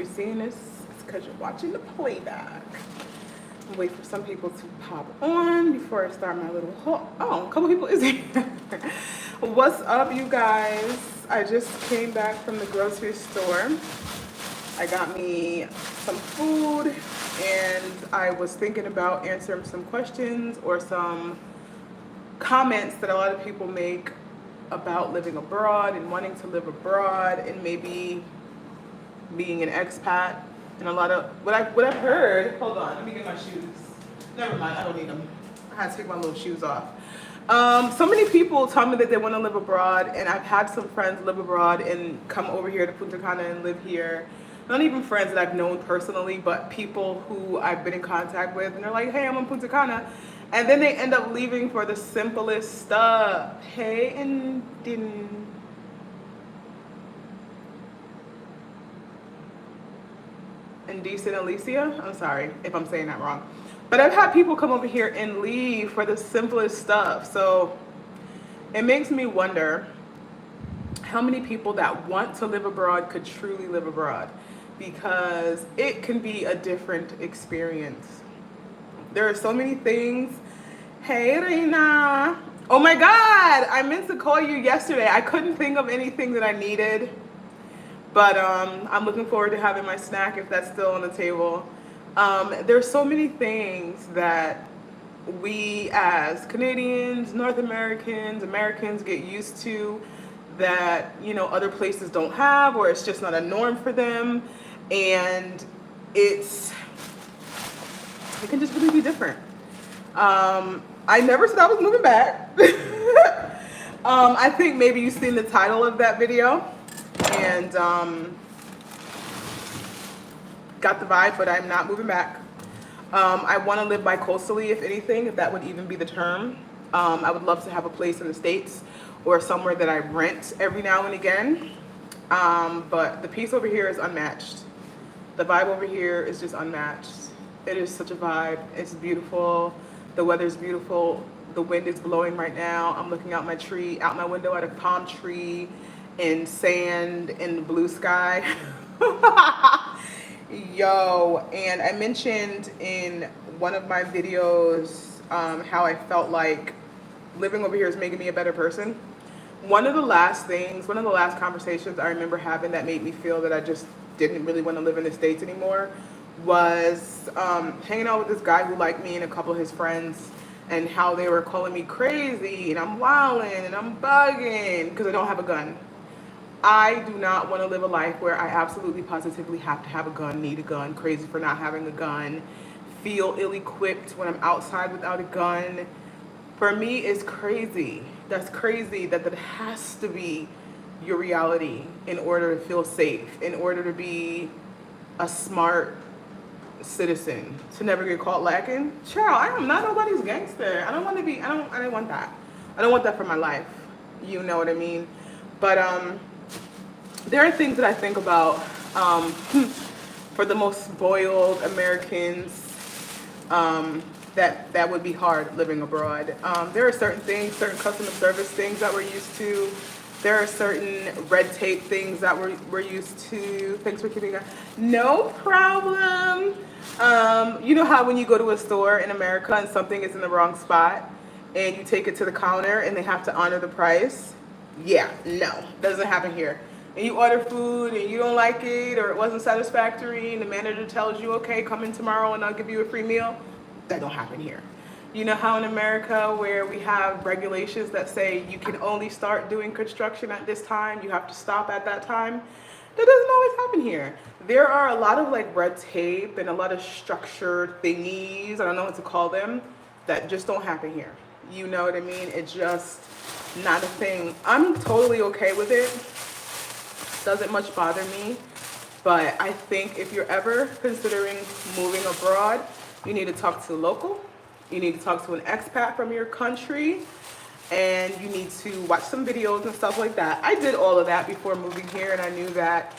you're seeing this, it's because you're watching the playback. I'll wait for some people to pop on before I start my little haul. Oh, a couple people is here. What's up, you guys? I just came back from the grocery store. I got me some food, and I was thinking about answering some questions or some comments that a lot of people make about living abroad and wanting to live abroad and maybe being an expat. And a lot of what I've heard. Hold on, let me get my shoes. Never mind, I don't need them. I had to take my little shoes off. So many people tell me that they want to live abroad, and I've had some friends live abroad and come over here to Punta Cana and live here. Not even friends that I've known personally, but people who I've been in contact with, and they're like, hey, I'm in Punta Cana. And then they end up leaving for the simplest stuff. Hey, and Indecent Alicia? I'm sorry if I'm saying that wrong. But I've had people come over here and leave for the simplest stuff. So it makes me wonder how many people that want to live abroad could truly live abroad, because it can be a different experience. There are so many things. Hey, Reina. Oh my God, I meant to call you yesterday. I couldn't think of anything that I needed, but I'm looking forward to having my snack if that's still on the table. There's so many things that we as Canadians, North Americans, Americans get used to that, you know, other places don't have, or it's just not a norm for them. And it can just really be different. I never said I was moving back. I think maybe you've seen the title of that video and got the vibe, but I'm not moving back. I want to live bi-coastally, if anything, if that would even be the term. I would love to have a place in the States or somewhere that I rent every now and again. But the peace over here is unmatched. The vibe over here is just unmatched. It is such a vibe. It's beautiful. The weather's beautiful. The wind is blowing right now. I'm looking out my window at a palm tree and sand and blue sky. Yo, and I mentioned in one of my videos how I felt like living over here is making me a better person. One of the last conversations I remember having that made me feel that I just didn't really want to live in the States anymore was hanging out with this guy who liked me and a couple of his friends, and how they were calling me crazy and I'm wilding and I'm bugging because I don't have a gun. I do not want to live a life where I absolutely positively have to have a gun, need a gun, crazy for not having a gun, feel ill-equipped when I'm outside without a gun. For me, it's crazy. That's crazy that has to be your reality in order to feel safe, in order to be a smart citizen, to never get caught lacking. Child, I am not nobody's gangster. I don't want to be, I don't want that. I don't want that for my life. You know what I mean? But there are things that I think about for the most spoiled Americans that would be hard living abroad. There are certain things, certain customer service things that we're used to. There are certain red tape things that we're used to. Thanks for keeping that. No problem. You know how when you go to a store in America and something is in the wrong spot and you take it to the counter and they have to honor the price? Yeah, no, doesn't happen here. And you order food and you don't like it, or it wasn't satisfactory, and the manager tells you, okay, come in tomorrow and I'll give you a free meal. That don't happen here. You know how in America where we have regulations that say you can only start doing construction at this time, you have to stop at that time? That doesn't always happen here. There are a lot of like red tape and a lot of structured thingies, I don't know what to call them, that just don't happen here. You know what I mean? It's just not a thing. I'm totally okay with it. Doesn't much bother me. But I think if you're ever considering moving abroad, you need to talk to a local. You need to talk to an expat from your country, and you need to watch some videos and stuff like that. I did all of that before moving here, and I knew that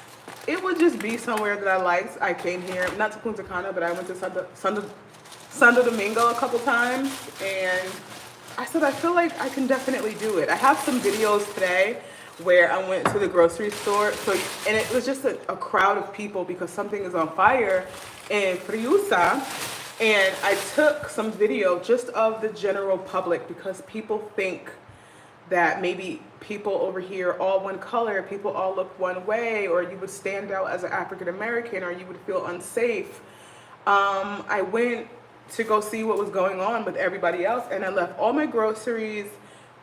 it would just be somewhere that I liked. I came here, not to Punta Cana, but I went to Santo Domingo a couple times, and I said, I feel like I can definitely do it. I have some videos today where I went to the grocery store. So, and it was just a crowd of people because something is on fire in Friusa. And I took some video just of the general public because people think that maybe people over here all one color, people all look one way, or you would stand out as an African American, or you would feel unsafe. I went to go see what was going on with everybody else, and I left all my groceries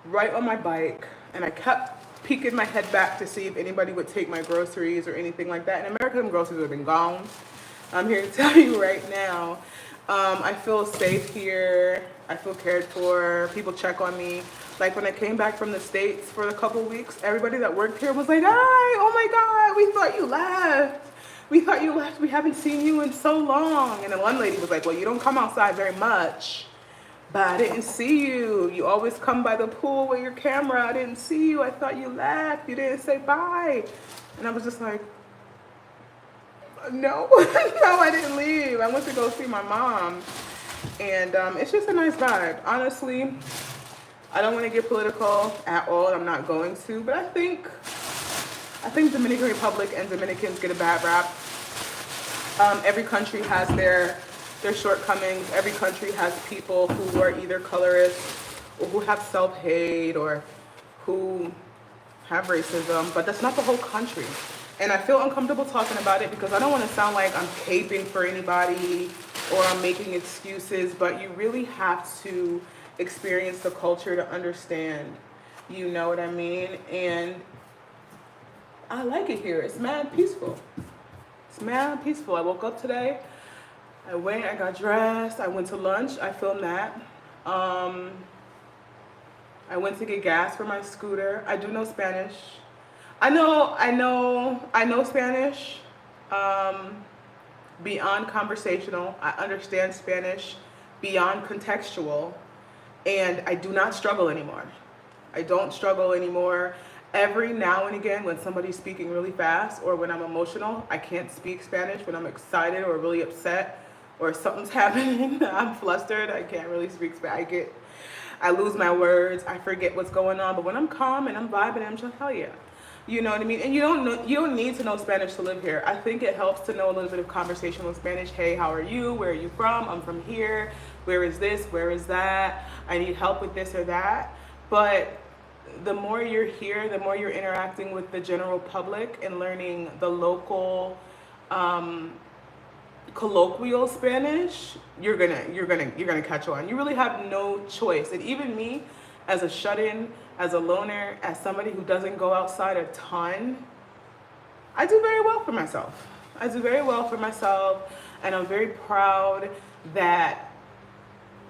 right on my bike, and I kept peeking my head back to see if anybody would take my groceries or anything like that. In America, them groceries would have been gone. I'm here to tell you right now. I feel safe here. I feel cared for. People check on me. Like when I came back from the States for a couple weeks, everybody that worked here was like, "Hi, oh my God, we thought you left. We thought you left. We haven't seen you in so long." And then one lady was like, "Well, you don't come outside very much, but I didn't see you. You always come by the pool with your camera. I didn't see you. I thought you left. You didn't say bye." And I was just like, no, no, I didn't leave. I went to go see my mom. And it's just a nice vibe. Honestly, I don't want to get political at all. I'm not going to. But I think Dominican Republic and Dominicans get a bad rap. Every country has their shortcomings. Every country has people who are either colorists or who have self-hate or who have racism. But that's not the whole country. And I feel uncomfortable talking about it because I don't want to sound like I'm caping for anybody or I'm making excuses, but you really have to experience the culture to understand, you know what I mean? And I like it here. It's mad peaceful. It's mad peaceful. I woke up today, I got dressed, I went to lunch, I filmed that. I went to get gas for my scooter. I do know Spanish. I know Spanish, beyond conversational. I understand Spanish beyond contextual, and I do not struggle anymore. I don't struggle anymore. Every now and again when somebody's speaking really fast or when I'm emotional, I can't speak Spanish. When I'm excited or really upset or something's happening, I'm flustered, I can't really speak Spanish. I lose my words, I forget what's going on, but when I'm calm and I'm vibing, I'm just, hell yeah. You know what I mean? And you don't need to know Spanish to live here. I think it helps to know a little bit of conversational Spanish. Hey, how are you? Where are you from? I'm from here. Where is this? Where is that? I need help with this or that. But the more you're here, the more you're interacting with the general public and learning the local colloquial Spanish, you're gonna catch on. You really have no choice. And even me, as a shut-in, as a loner, as somebody who doesn't go outside a ton, I do very well for myself. I do very well for myself, and I'm very proud that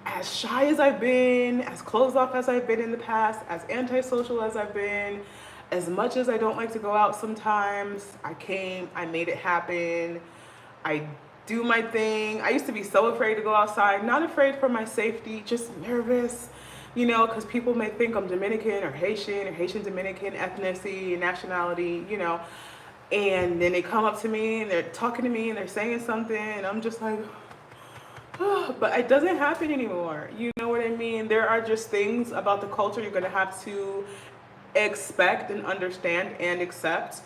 as shy as I've been, as closed off as I've been in the past, as antisocial as I've been, as much as I don't like to go out sometimes, I made it happen. I do my thing. I used to be so afraid to go outside, not afraid for my safety, just nervous. You know, because people may think I'm Dominican or Haitian Dominican ethnicity, nationality, you know, and then they come up to me and they're talking to me and they're saying something and I'm just like, oh, but it doesn't happen anymore. You know what I mean? There are just things about the culture you're going to have to expect and understand and accept.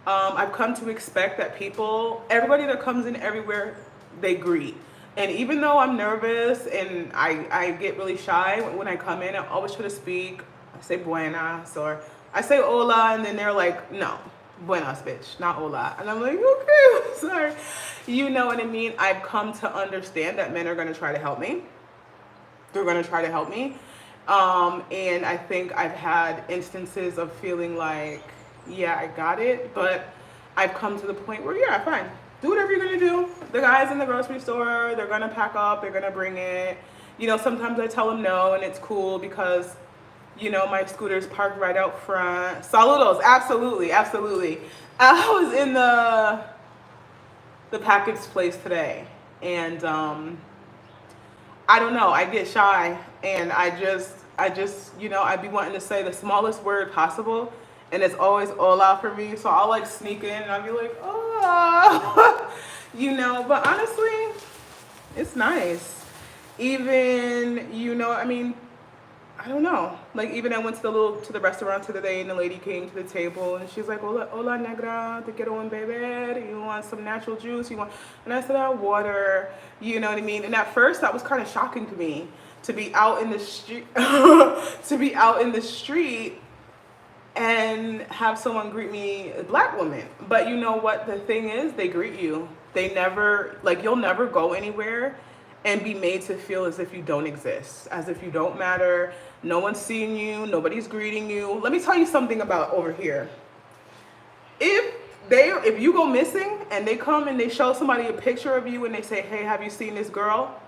I've come to expect that everybody that comes in everywhere, they greet. And even though I'm nervous and I get really shy when I come in, I always try to speak. I say buenas or I say hola, and then they're like, no, buenas, bitch, not hola. And I'm like, okay, sorry. You know what I mean? I've come to understand that men are going to try to help me. They're going to try to help me. And I think I've had instances of feeling like, yeah, I got it. But I've come to the point where, yeah, fine. Do whatever you're gonna do. The guys in the grocery store, they're gonna pack up, they're gonna bring it. You know, sometimes I tell them no and it's cool because, you know, my scooter's parked right out front. Saludos, absolutely, absolutely. I was in the package place today and I don't know, I get shy and I just, you know, I'd be wanting to say the smallest word possible and it's always hola for me. So I'll like sneak in and I'll be like, oh. You know, but honestly, it's nice. Even, you know, I mean, I don't know. Like even I went to the restaurant today, and the lady came to the table, and she's like, "Hola, hola negra, te quiero un beber. You want some natural juice? You want?" And I said, "Water." You know what I mean? And at first, that was kind of shocking to me to be out in the street, to be out in the street and have someone greet me, a black woman. But you know what the thing is? They greet you. They never, like, you'll never go anywhere and be made to feel as if you don't exist, as if you don't matter. No one's seeing you, nobody's greeting you. Let me tell you something about over here. If you go missing and they come and they show somebody a picture of you and they say, "Hey, have you seen this girl?"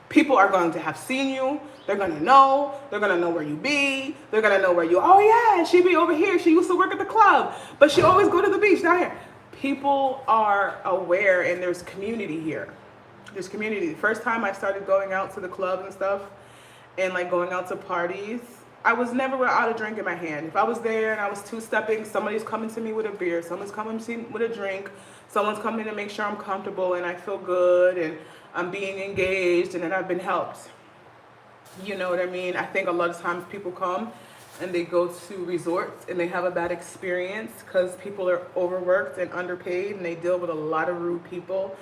People are going to have seen you. They're going to know. They're going to know where you be. They're going to know where you, "Oh yeah, she be over here. She used to work at the club, but she always go to the beach down here." People are aware, and there's community here. There's community. The first time I started going out to the club and stuff and like going out to parties, I was never without a drink in my hand. If I was there and I was two-stepping, somebody's coming to me with a beer, someone's coming to me with a drink, someone's coming to make sure I'm comfortable and I feel good and I'm being engaged and that I've been helped. You know what I mean? I think a lot of times people come and they go to resorts and they have a bad experience because people are overworked and underpaid and they deal with a lot of rude people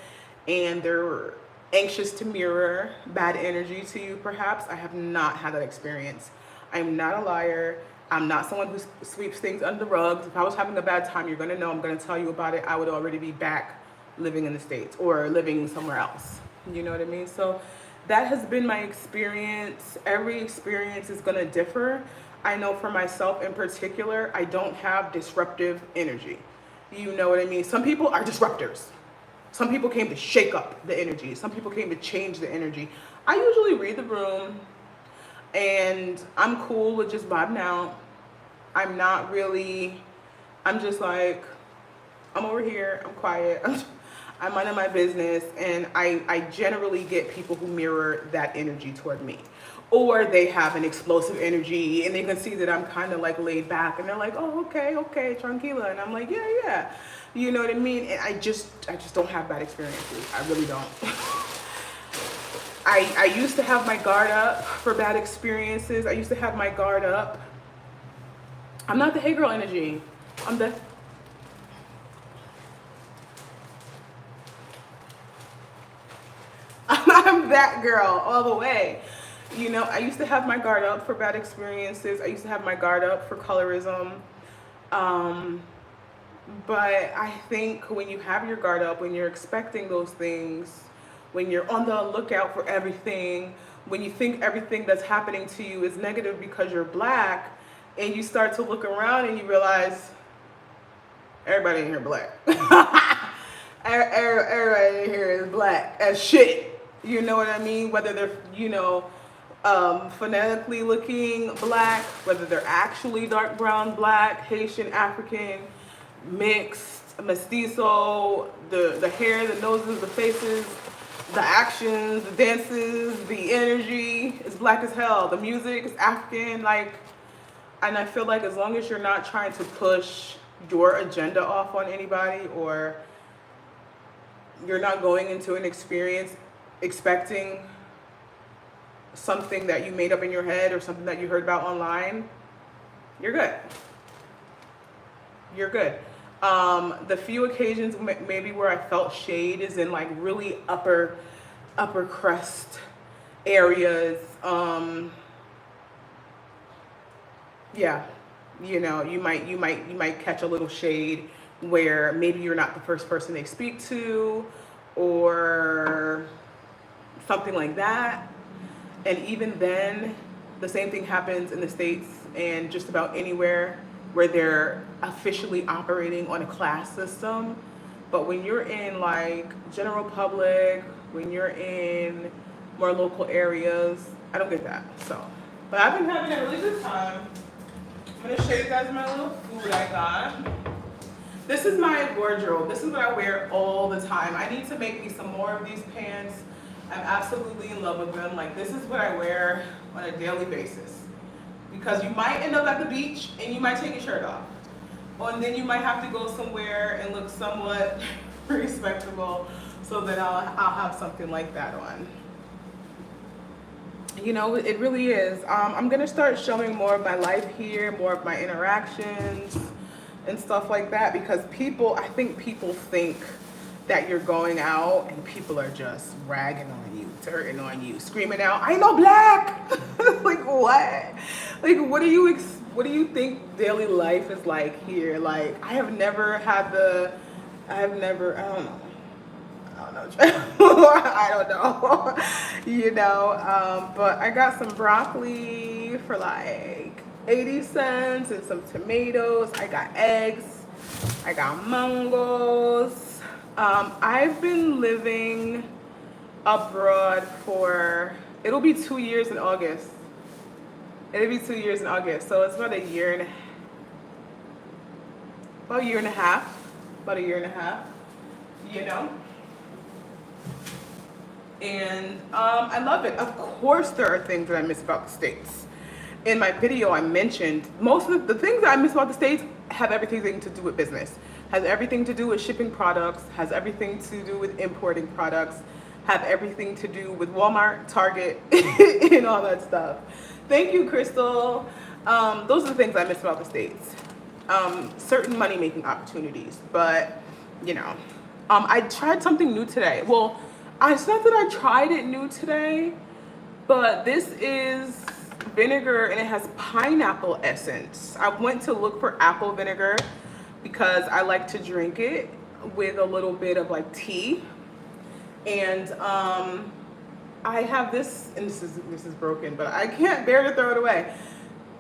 and they're anxious to mirror bad energy to you perhaps. I have not had that experience. I'm not a liar. I'm not someone who sweeps things under the rugs. If I was having a bad time, you're gonna know, I'm gonna tell you about it. I would already be back living in the States or living somewhere else. You know what I mean? So that has been my experience. Every experience is gonna differ. I know for myself in particular, I don't have disruptive energy. You know what I mean? Some people are disruptors. Some people came to shake up the energy. Some people came to change the energy. I usually read the room and I'm cool with just vibing out. I'm not really, I'm just like, I'm over here, I'm quiet, I'm minding my business, and I generally get people who mirror that energy toward me. Or they have an explosive energy and they can see that I'm kind of like laid back and they're like, "Oh, okay, tranquila." And I'm like, "Yeah, yeah." You know what I mean? And I just don't have bad experiences. I really don't. I used to have my guard up for bad experiences. I used to have my guard up. I'm not the hey girl energy. I'm that girl all the way. You know, I used to have my guard up for bad experiences. I used to have my guard up for colorism. But I think when you have your guard up, when you're expecting those things, when you're on the lookout for everything, when you think everything that's happening to you is negative because you're black, and you start to look around and you realize everybody in here black. Everybody in here is black as shit. You know what I mean? Whether they're, phonetically looking black, whether they're actually dark brown, black, Haitian, African, mixed, mestizo, the hair, the noses, the faces, the actions, the dances, the energy is black as hell. The music is African, and I feel like as long as you're not trying to push your agenda off on anybody, or you're not going into an experience expecting something that you made up in your head or something that you heard about online, you're good. You're good. The few occasions maybe where I felt shade is in like really upper crust areas. Yeah, you might catch a little shade where maybe you're not the first person they speak to, or something like that. And even then, the same thing happens in the States and just about anywhere where they're officially operating on a class system. But when you're in like general public, when you're in more local areas, I don't get that. So, but I've been having a really good time. I'm gonna show you guys my little food I got. This is my wardrobe. This is what I wear all the time. I need to make me some more of these pants. I'm absolutely in love with them. Like, this is what I wear on a daily basis. Because you might end up at the beach and you might take your shirt off. And then you might have to go somewhere and look somewhat respectable, so that I'll have something like that on. You know, it really is. I'm gonna start showing more of my life here, more of my interactions and stuff like that, because I think people think that you're going out and people are just ragging on you, turning on you, screaming out, "I know black!" Like what? Like what do you think daily life is like here? Like I have never had I don't know. I don't know. I don't know. You know, but I got some broccoli for like 80 cents and some tomatoes. I got eggs. I got mangoes. I've been living abroad it'll be 2 years in August. It'll be 2 years in August. So it's about a year and about a year and a half. About a year and a half, you know? And I love it. Of course, there are things that I miss about the States. In my video, I mentioned most of the things that I miss about the States have everything to do with business, has everything to do with shipping products, has everything to do with importing products, have everything to do with Walmart, Target, and all that stuff. Thank you, Crystal. Those are the things I miss about the States. Certain money-making opportunities, but you know, I tried something new today. Well, it's not that I tried it new today, but this is vinegar and it has pineapple essence. I went to look for apple vinegar because I like to drink it with a little bit of like tea. And I have this, and this is broken, but I can't bear to throw it away.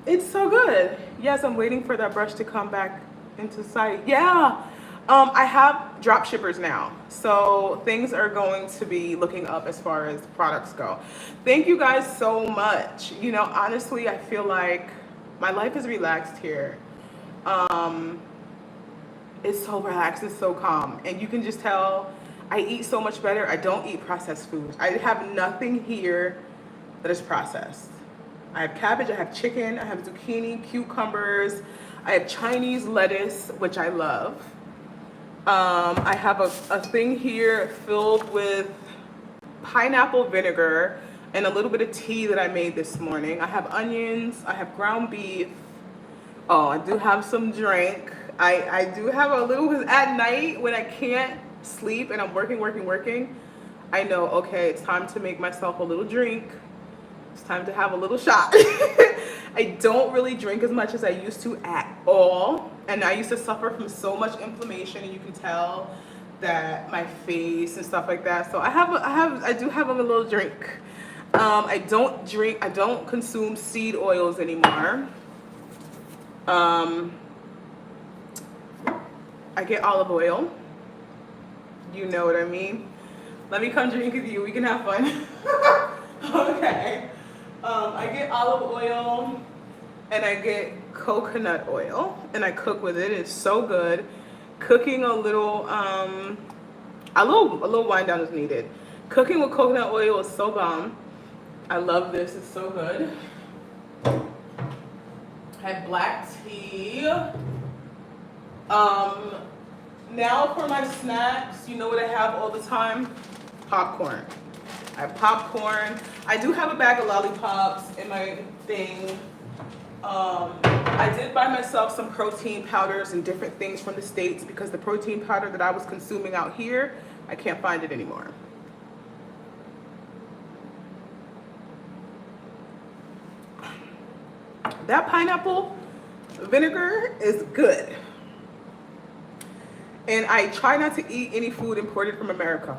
It's so good. Yes, I'm waiting for that brush to come back into sight. Yeah. I have drop shippers now, so things are going to be looking up as far as products go. Thank you guys so much. You know, honestly, I feel like my life is relaxed here. It's so relaxed, it's so calm, and you can just tell I eat so much better. I don't eat processed foods. I have nothing here that is processed. I have cabbage, I have chicken, I have zucchini, cucumbers, I have Chinese lettuce, which I love. I have a thing here filled with pineapple vinegar and a little bit of tea that I made this morning. I have onions, I have ground beef. Oh, I do have some drink. I do have a little, because at night when I can't sleep and I'm working, I know, okay, it's time to make myself a little drink. It's time to have a little shot. I don't really drink as much as I used to at all. And I used to suffer from so much inflammation, and you can tell that my face and stuff like that. So I do have a little drink. I don't consume seed oils anymore. I get olive oil. You know what I mean? Let me come drink with you. We can have fun. Okay. I get olive oil and I get coconut oil and I cook with it. It's so good. Cooking a little wind down is needed. Cooking with coconut oil is so bomb. I love this. It's so good. I have black tea. Now for my snacks, you know what I have all the time? Popcorn. I have popcorn. I do have a bag of lollipops in my thing. I did buy myself some protein powders and different things from the States because the protein powder that I was consuming out here, I can't find it anymore. That pineapple vinegar is good. And I try not to eat any food imported from America.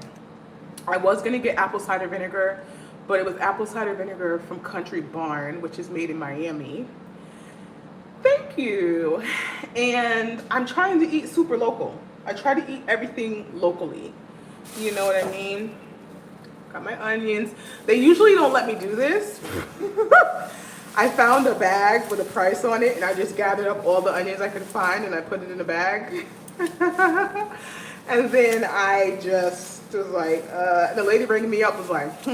I was gonna get apple cider vinegar, but it was apple cider vinegar from Country Barn, which is made in Miami. Thank you. And I'm trying to eat super local. I try to eat everything locally. You know what I mean? Got my onions. They usually don't let me do this. I found a bag with a price on it, and I just gathered up all the onions I could find, and I put it in a bag. And then I just was like, the lady bringing me up was like,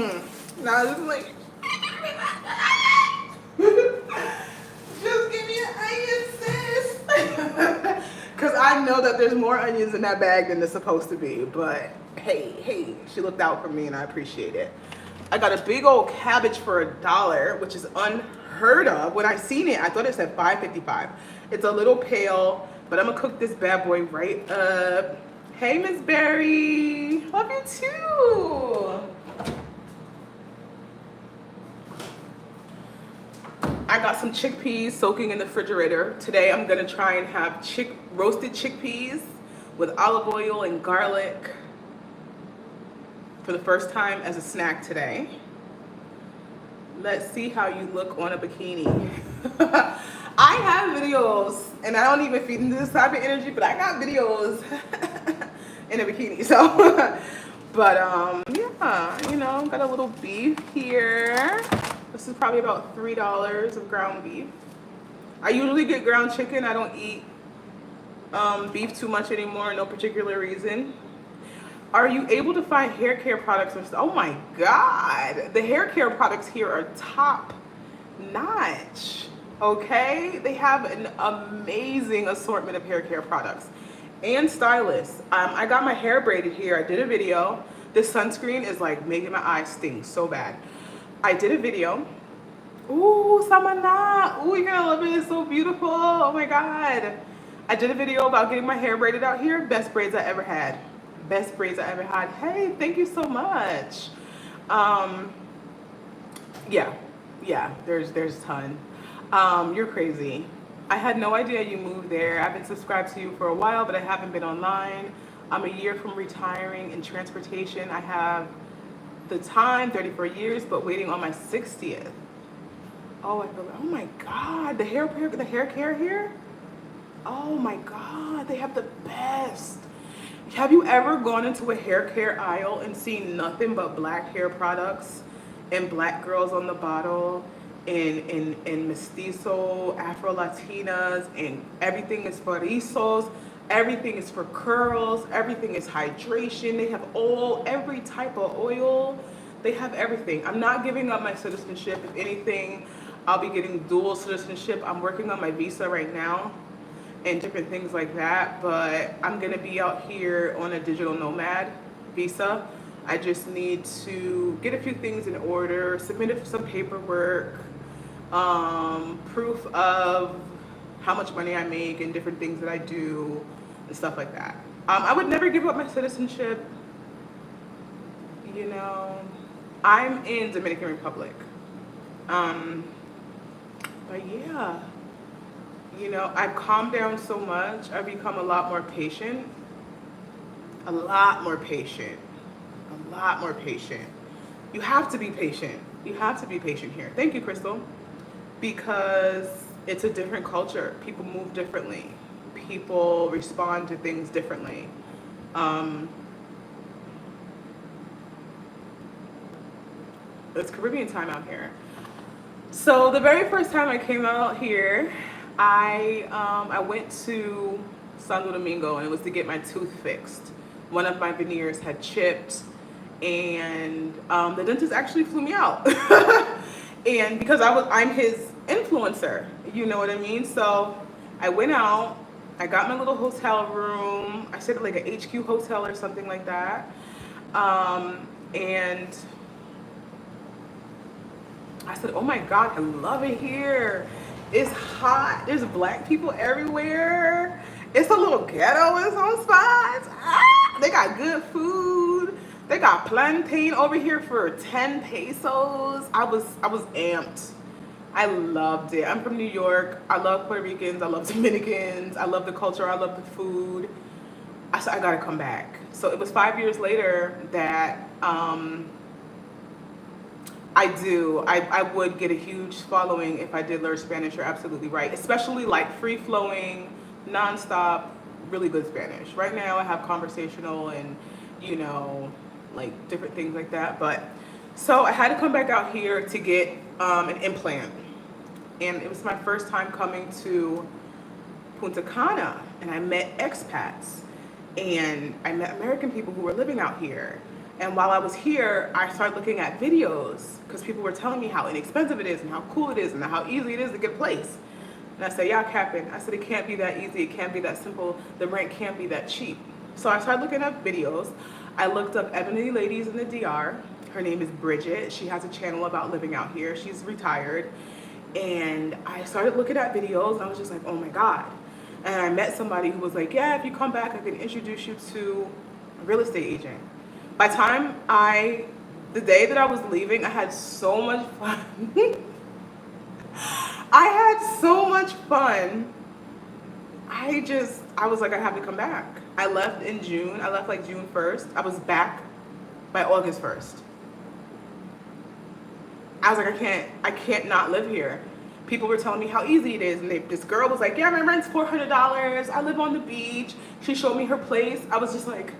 Now I was like, just give me an onion, sis. Because I know that there's more onions in that bag than there's supposed to be. But hey, she looked out for me, and I appreciate it. I got a big old cabbage for $1, which is unheard of. When I seen it, I thought it said $5.55. It's a little pale, but I'm gonna cook this bad boy right up. Hey, Miss Berry, love you too. I got some chickpeas soaking in the refrigerator. Today I'm gonna try and have roasted chickpeas with olive oil and garlic for the first time as a snack today. Let's see how you look on a bikini. I have videos, and I don't even feed into this type of energy, but I got videos in a bikini. So, but yeah, you know, got a little beef here. This is probably about $3 of ground beef. I usually get ground chicken. I don't eat beef too much anymore, no particular reason. Are you able to find hair care products? Oh my God, the hair care products here are top notch. Okay, they have an amazing assortment of hair care products and stylists. I got my hair braided here. I did a video. This sunscreen is like making my eyes sting so bad. I did a video. Ooh, Samana. Ooh, you're gonna love it. It's so beautiful. Oh my God. I did a video about getting my hair braided out here. Best braids I ever had. Best braids I ever had. Hey, thank you so much. Yeah, there's a ton. You're crazy. I had no idea you moved there. I've been subscribed to you for a while, but I haven't been online. I'm a year from retiring in transportation. I have the time, 34 years, but waiting on my 60th. Oh, I feel like, oh my God, the hair care here? Oh my God, they have the best. Have you ever gone into a hair care aisle and seen nothing but black hair products and black girls on the bottle and mestizo, Afro-Latinas, and everything is for rizos, everything is for curls, everything is hydration. They have every type of oil. They have everything. I'm not giving up my citizenship. If anything, I'll be getting dual citizenship. I'm working on my visa right now and different things like that, but I'm gonna be out here on a digital nomad visa. I just need to get a few things in order, submit some paperwork, proof of how much money I make and different things that I do and stuff like that. I would never give up my citizenship. You know, I'm in Dominican Republic. But yeah. You know, I've calmed down so much. I've become a lot more patient. A lot more patient. A lot more patient. You have to be patient. You have to be patient here. Thank you, Crystal. Because it's a different culture. People move differently. People respond to things differently. It's Caribbean time out here. So the very first time I came out here, I went to Santo Domingo, and it was to get my tooth fixed. One of my veneers had chipped, and the dentist actually flew me out. And because I'm his influencer, you know what I mean? So I went out, I got my little hotel room. I stayed at like an HQ hotel or something like that. And I said, oh my God, I love it here. It's hot. There's black people everywhere. It's a little ghetto in some spots. They got good food. They got plantain over here for 10 pesos. I was amped. I loved it. I'm from New York. I love Puerto Ricans. I love Dominicans. I love the culture. I love the food. I said, I gotta come back. So it was 5 years later that I would get a huge following if I did learn Spanish. You're absolutely right. Especially like free-flowing, non-stop, really good Spanish. Right now I have conversational and, you know, like different things like that. But so I had to come back out here to get an implant. And it was my first time coming to Punta Cana, and I met expats. And I met American people who were living out here. And while I was here, I started looking at videos because people were telling me how inexpensive it is and how cool it is and how easy it is to get a place. And I said, y'all capping. I said, it can't be that easy. It can't be that simple. The rent can't be that cheap. So I started looking up videos. I looked up ebony ladies in the DR. Her name is Bridget. She has a channel about living out here. She's retired. And I started looking at videos and I was just like, oh my God. And I met somebody who was like, yeah, if you come back, I can introduce you to a real estate agent. By the time the day that I was leaving, I had so much fun. I had so much fun. I was like, I have to come back. I left in June. I left like June 1st. I was back by August 1st. I was like, I can't not live here. People were telling me how easy it is. And this girl was like, yeah, my rent's $400. I live on the beach. She showed me her place. I was just like,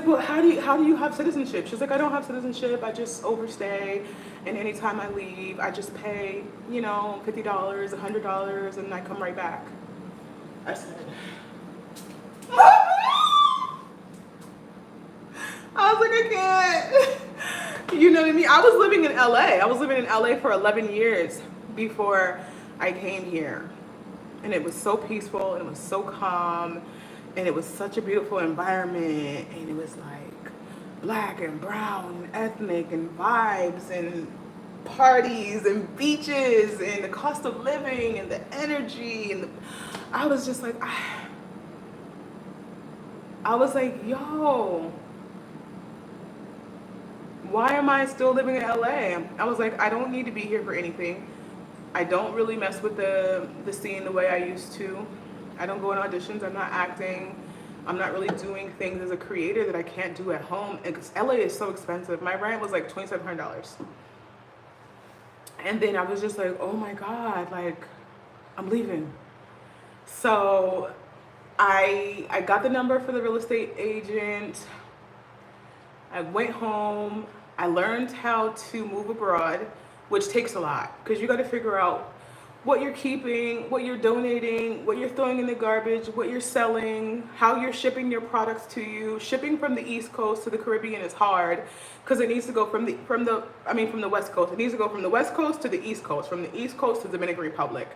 well, how do you have citizenship? She's like, I don't have citizenship. I just overstay. And anytime I leave, I just pay, $50, $100, and I come right back. I said, I was like, I can't. You know what I mean? I was living in LA. I was living in LA for 11 years before I came here. And it was so peaceful, and it was so calm, and it was such a beautiful environment, and it was like black and brown and ethnic and vibes and parties and beaches and the cost of living and the energy and I was just like, I was like, yo, why am I still living in LA? I was like, I don't need to be here for anything. I don't really mess with the scene the way I used to. I don't go on auditions. I'm not acting. I'm not really doing things as a creator that I can't do at home. Because LA is so expensive. My rent was like $2,700. And then I was just like, oh my God, like, I'm leaving. So I got the number for the real estate agent. I went home. I learned how to move abroad, which takes a lot because you got to figure out what you're keeping, what you're donating, what you're throwing in the garbage, what you're selling, how you're shipping your products to you. Shipping from the East Coast to the Caribbean is hard because it needs to go from the West Coast. It needs to go from the West Coast to the East Coast, from the East Coast to the Dominican Republic.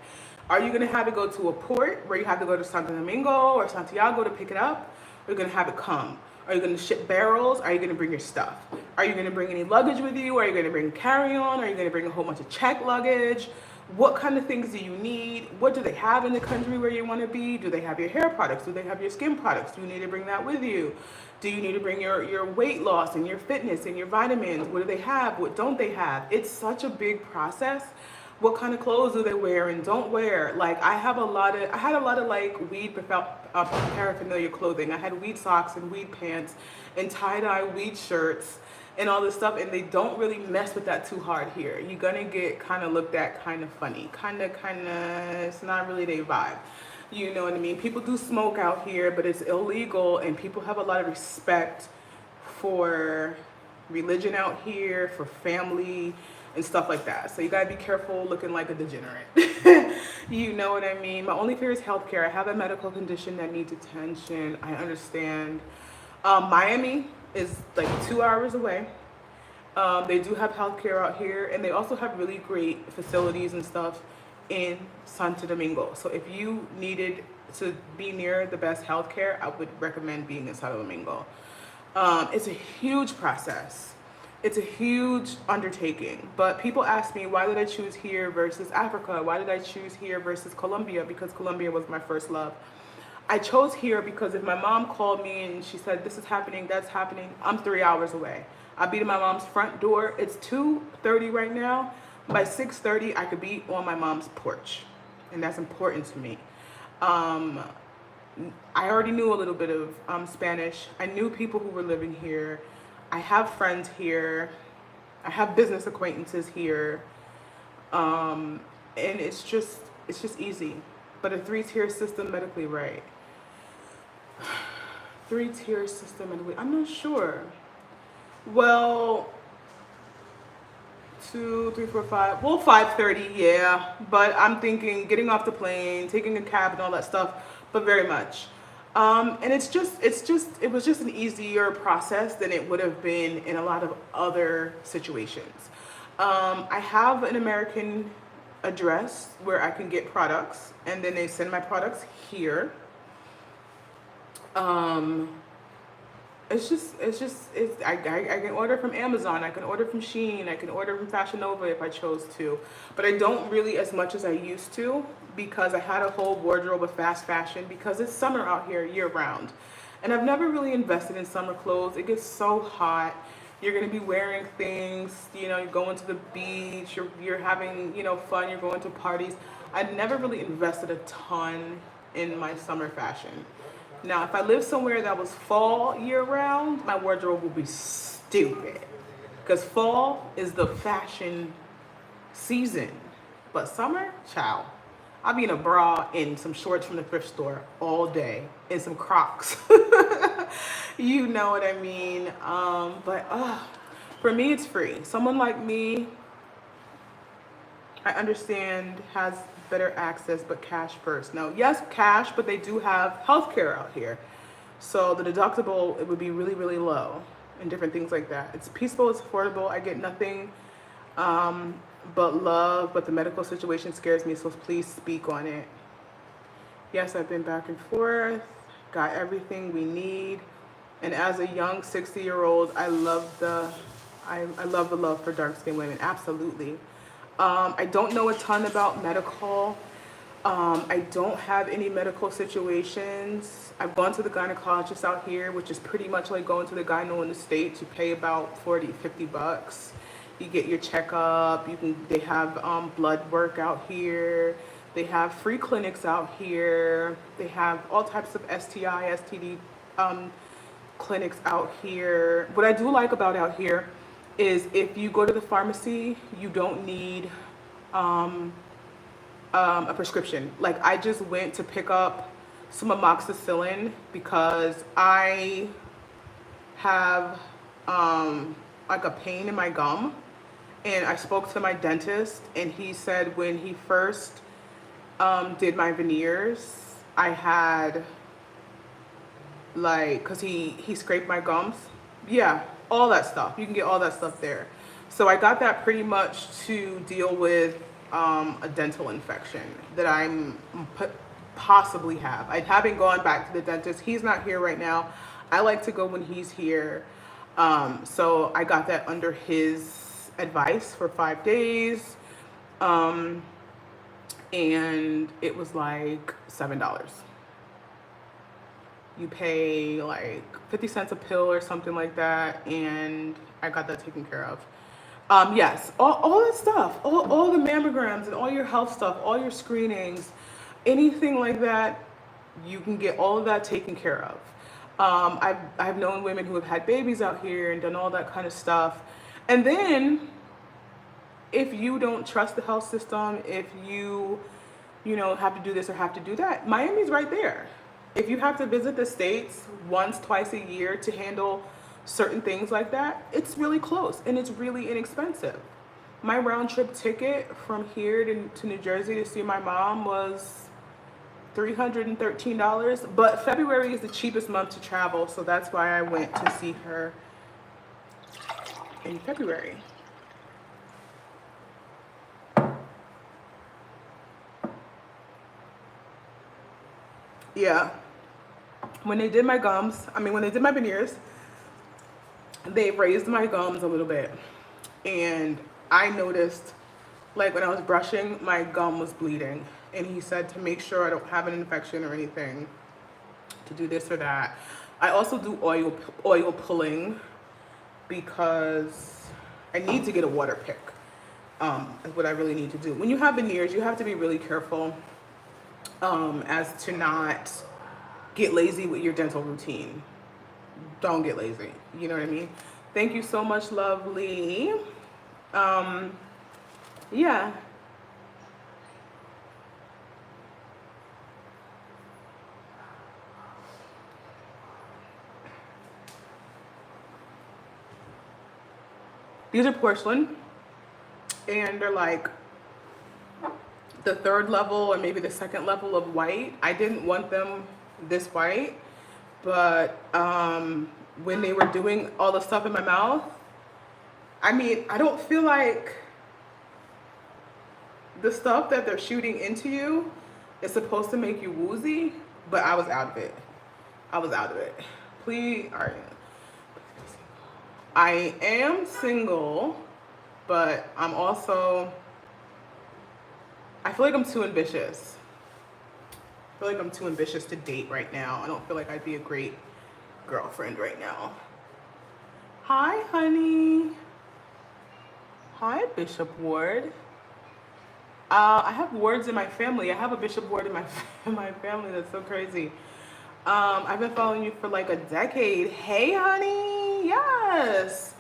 Are you going to have it go to a port where you have to go to Santo Domingo or Santiago to pick it up? Or are you going to have it come? Are you going to ship barrels? Are you going to bring your stuff? Are you going to bring any luggage with you? Are you going to bring carry-on? Are you going to bring a whole bunch of check luggage? What kind of things do you need? What do they have in the country where you want to be? Do they have your hair products? Do they have your skin products? Do you need to bring that with you? Do you need to bring your weight loss and your fitness and your vitamins? What do they have? What don't they have? It's such a big process. What kind of clothes do they wear and don't wear? Like I had a lot of like weed paraphernalia clothing. I had weed socks and weed pants and tie-dye weed shirts and all this stuff, and they don't really mess with that too hard here. You're gonna get kind of looked at kind of funny, kind of, it's not really their vibe. You know what I mean? People do smoke out here, but it's illegal, and people have a lot of respect for religion out here, for family, and stuff like that. So you gotta be careful looking like a degenerate. You know what I mean? My only fear is healthcare. I have a medical condition that needs attention. I understand. Miami is like 2 hours away. They do have healthcare out here, and they also have really great facilities and stuff in Santo Domingo. So if you needed to be near the best healthcare, I would recommend being in Santo Domingo. It's a huge process. It's a huge undertaking, but people ask me, why did I choose here versus Africa? Why did I choose here versus Colombia? Because Colombia was my first love. I chose here because if my mom called me and she said, this is happening, that's happening, I'm 3 hours away. I'll be to my mom's front door. It's 2:30 right now. By 6:30, I could be on my mom's porch, and that's important to me. I already knew a little bit of Spanish. I knew people who were living here. I have friends here. I have business acquaintances here. And it's just easy. But a 3-tier system medically, right? 3-tier system medically, I'm not sure. Well, 2, 3, 4, 5. Well, 5:30, yeah. But I'm thinking getting off the plane, taking a cab and all that stuff, but very much. And it was just an easier process than it would have been in a lot of other situations. I have an American address where I can get products, and then they send my products here. Um, I can order from Amazon, I can order from Shein, I can order from Fashion Nova if I chose to, but I don't really as much as I used to because I had a whole wardrobe of fast fashion because it's summer out here year round, and I've never really invested in summer clothes. It gets so hot. You're gonna be wearing things, you're going to the beach, you're having, fun, you're going to parties. I never really invested a ton in my summer fashion. Now, if I lived somewhere that was fall year round, my wardrobe would be stupid. Because fall is the fashion season. But summer, child, I'll be in a bra and some shorts from the thrift store all day and some Crocs. You know what I mean? But for me, it's free. Someone like me, I understand, has better access, but cash first. Now, yes, cash, but they do have healthcare out here. So the deductible, it would be really, really low and different things like that. It's peaceful, it's affordable. I get nothing but love, but the medical situation scares me, so please speak on it. Yes, I've been back and forth, got everything we need. And as a young 60-year-old, I love the love for dark-skinned women, absolutely. I don't know a ton about medical. I don't have any medical situations. I've gone to the gynecologist out here, which is pretty much like going to the gyno in the States. You pay about 40, 50 bucks. You get your checkup. They have blood work out here. They have free clinics out here. They have all types of STI, STD clinics out here. What I do like about out here is if you go to the pharmacy, you don't need a prescription. Like I just went to pick up some amoxicillin because I have like a pain in my gum, and I spoke to my dentist and he said when he first did my veneers, I had like, cause he scraped my gums. Yeah, all that stuff. You can get all that stuff there. So I got that pretty much to deal with a dental infection that I'm possibly have. I haven't gone back to the dentist. He's not here right now. I like to go when he's here. So I got that under his advice for 5 days. And it was like $7. You pay like 50 cents a pill or something like that, and I got that taken care of. Yes, all that stuff, all the mammograms and all your health stuff, all your screenings, anything like that, you can get all of that taken care of. I've known women who have had babies out here and done all that kind of stuff. And then if you don't trust the health system, if you have to do this or have to do that, Miami's right there. If you have to visit the States once, twice a year to handle certain things like that, it's really close and it's really inexpensive. My round trip ticket from here to New Jersey to see my mom was $313, but February is the cheapest month to travel, so that's why I went to see her in February. Yeah. When they did my veneers, they raised my gums a little bit. And I noticed, like when I was brushing, my gum was bleeding. And he said to make sure I don't have an infection or anything, to do this or that. I also do oil pulling because I need to get a water pick. Is what I really need to do. When you have veneers, you have to be really careful as to not get lazy with your dental routine. Don't get lazy. You know what I mean? Thank you so much, lovely. Yeah. These are porcelain, and they're like the third level or maybe the second level of white. I didn't want them this white, but when they were doing all the stuff in my mouth, I mean, I don't feel like the stuff that they're shooting into you is supposed to make you woozy, but I was out of it. I was out of it. Please, all right. I am single, but I feel like I'm too ambitious. I feel like I'm too ambitious to date right now. I don't feel like I'd be a great girlfriend right now. Hi, honey. Hi, Bishop Ward. I have wards in my family. I have a Bishop Ward in my in my family. That's so crazy. I've been following you for like a decade. Hey, honey. Yes.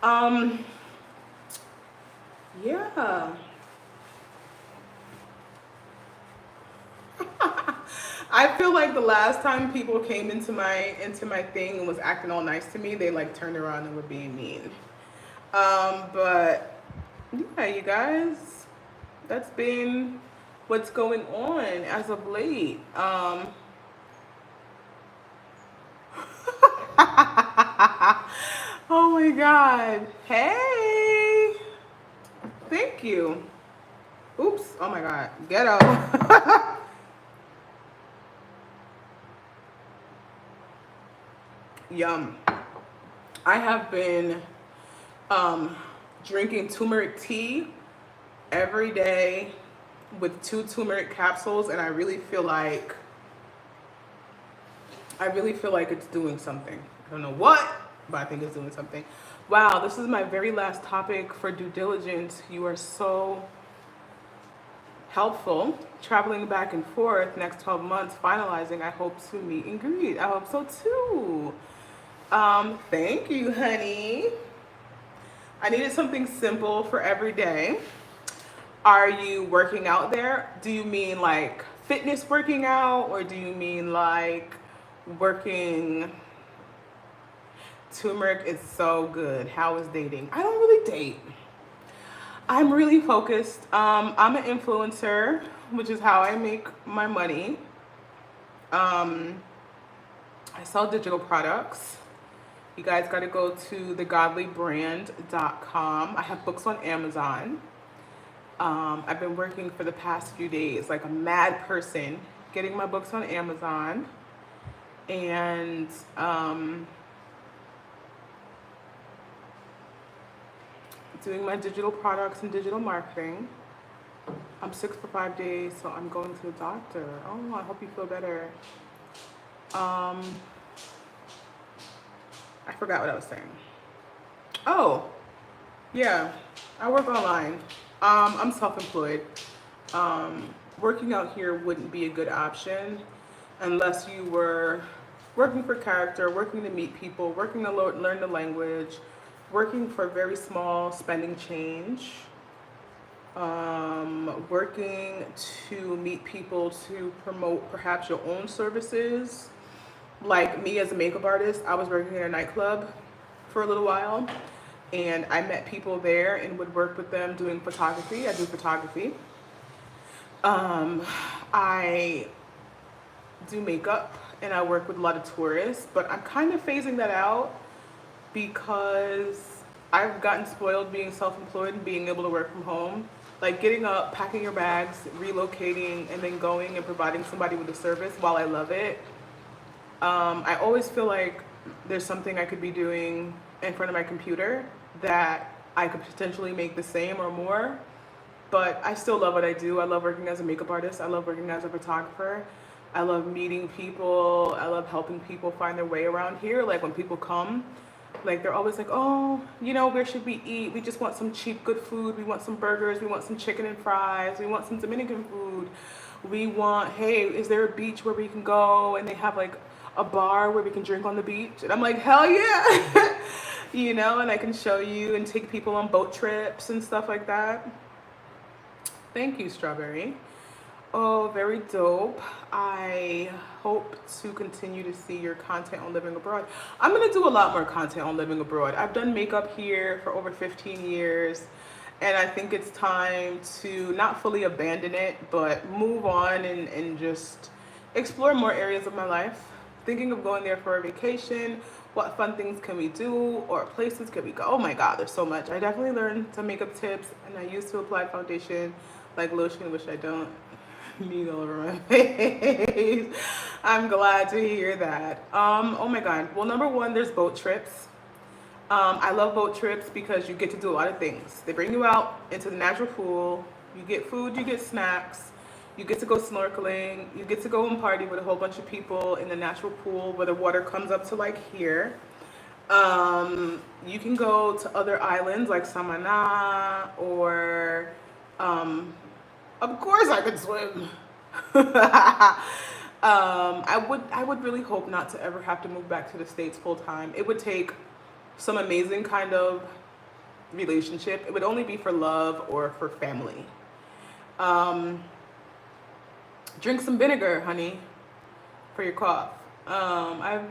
Um, yeah. I feel like the last time people came into my thing and was acting all nice to me, they like turned around and were being mean. But yeah, you guys, that's been what's going on as of late. Oh my God. Hey. Thank you. Oops. Oh my God. Ghetto. Yum. I have been um, drinking turmeric tea every day with 2 turmeric capsules, and I really feel like it's doing something. I don't know what, but I think it's doing something. Wow, this is my very last topic for due diligence. You are so helpful. Traveling back and forth next 12 months, finalizing. I hope to meet and greet. I hope so too. Thank you, honey. I needed something simple for every day. Are you working out there? Do you mean like fitness working out, or do you mean like working? Turmeric is so good. How is dating? I don't really date. I'm really focused. I'm an influencer, which is how I make my money. Um, I sell digital products. You guys got to go to thegodlybrand.com. I have books on Amazon. I've been working for the past few days like a mad person, getting my books on Amazon, and doing my digital products and digital marketing. I'm sick for 5 days, so I'm going to the doctor. Oh, I hope you feel better. I forgot what I was saying. Oh, yeah, I work online. I'm self-employed. Working out here wouldn't be a good option unless you were working for character, working to meet people, working to learn the language, working for very small spending change, working to meet people to promote perhaps your own services. Like me as a makeup artist, I was working in a nightclub for a little while, and I met people there and would work with them doing photography. I do photography. I do makeup and I work with a lot of tourists, but I'm kind of phasing that out because I've gotten spoiled being self-employed and being able to work from home. Like getting up, packing your bags, relocating, and then going and providing somebody with a service while I love it. I always feel like there's something I could be doing in front of my computer that I could potentially make the same or more, but I still love what I do. I love working as a makeup artist. I love working as a photographer. I love meeting people. I love helping people find their way around here. Like when people come, like they're always like, oh, where should we eat? We just want some cheap, good food. We want some burgers. We want some chicken and fries. We want some Dominican food. We want, hey, is there a beach where we can go? And they have like a bar where we can drink on the beach. And I'm like, hell yeah. And I can show you and take people on boat trips and stuff like that. Thank you, Strawberry. Oh, very dope. I hope to continue to see your content on living abroad. I'm going to do a lot more content on living abroad. I've done makeup here for over 15 years, and I think it's time to not fully abandon it, but move on and just explore more areas of my life. Thinking of going there for a vacation. What fun things can we do, or places can we go? Oh my God, there's so much. I definitely learned some makeup tips, and I used to apply foundation like lotion, which I don't need all over my face. I'm glad to hear that. Oh my God. Well, number one, there's boat trips. I love boat trips because you get to do a lot of things. They bring you out into the natural pool. You get food, you get snacks. You get to go snorkeling. You get to go and party with a whole bunch of people in the natural pool where the water comes up to like here. You can go to other islands like Samana or, um, of course, I could swim. I would really hope not to ever have to move back to the States full time. It would take some amazing kind of relationship. It would only be for love or for family. Um, Drink some vinegar, honey, for your cough. I've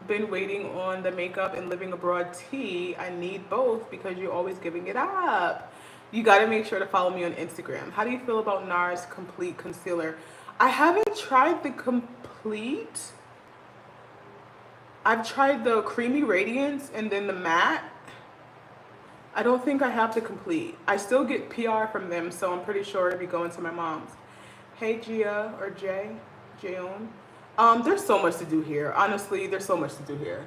been waiting on the makeup and living abroad tea. I need both because you're always giving it up. You got to make sure to follow me on Instagram. How do you feel about NARS Complete Concealer? I haven't tried the Complete. I've tried the Creamy Radiance and then the Matte. I don't think I have the Complete. I still get PR from them, so I'm pretty sure it'll be going to my mom's. Hey Gia or Jay, Jayon. There's so much to do here. Honestly, there's so much to do here.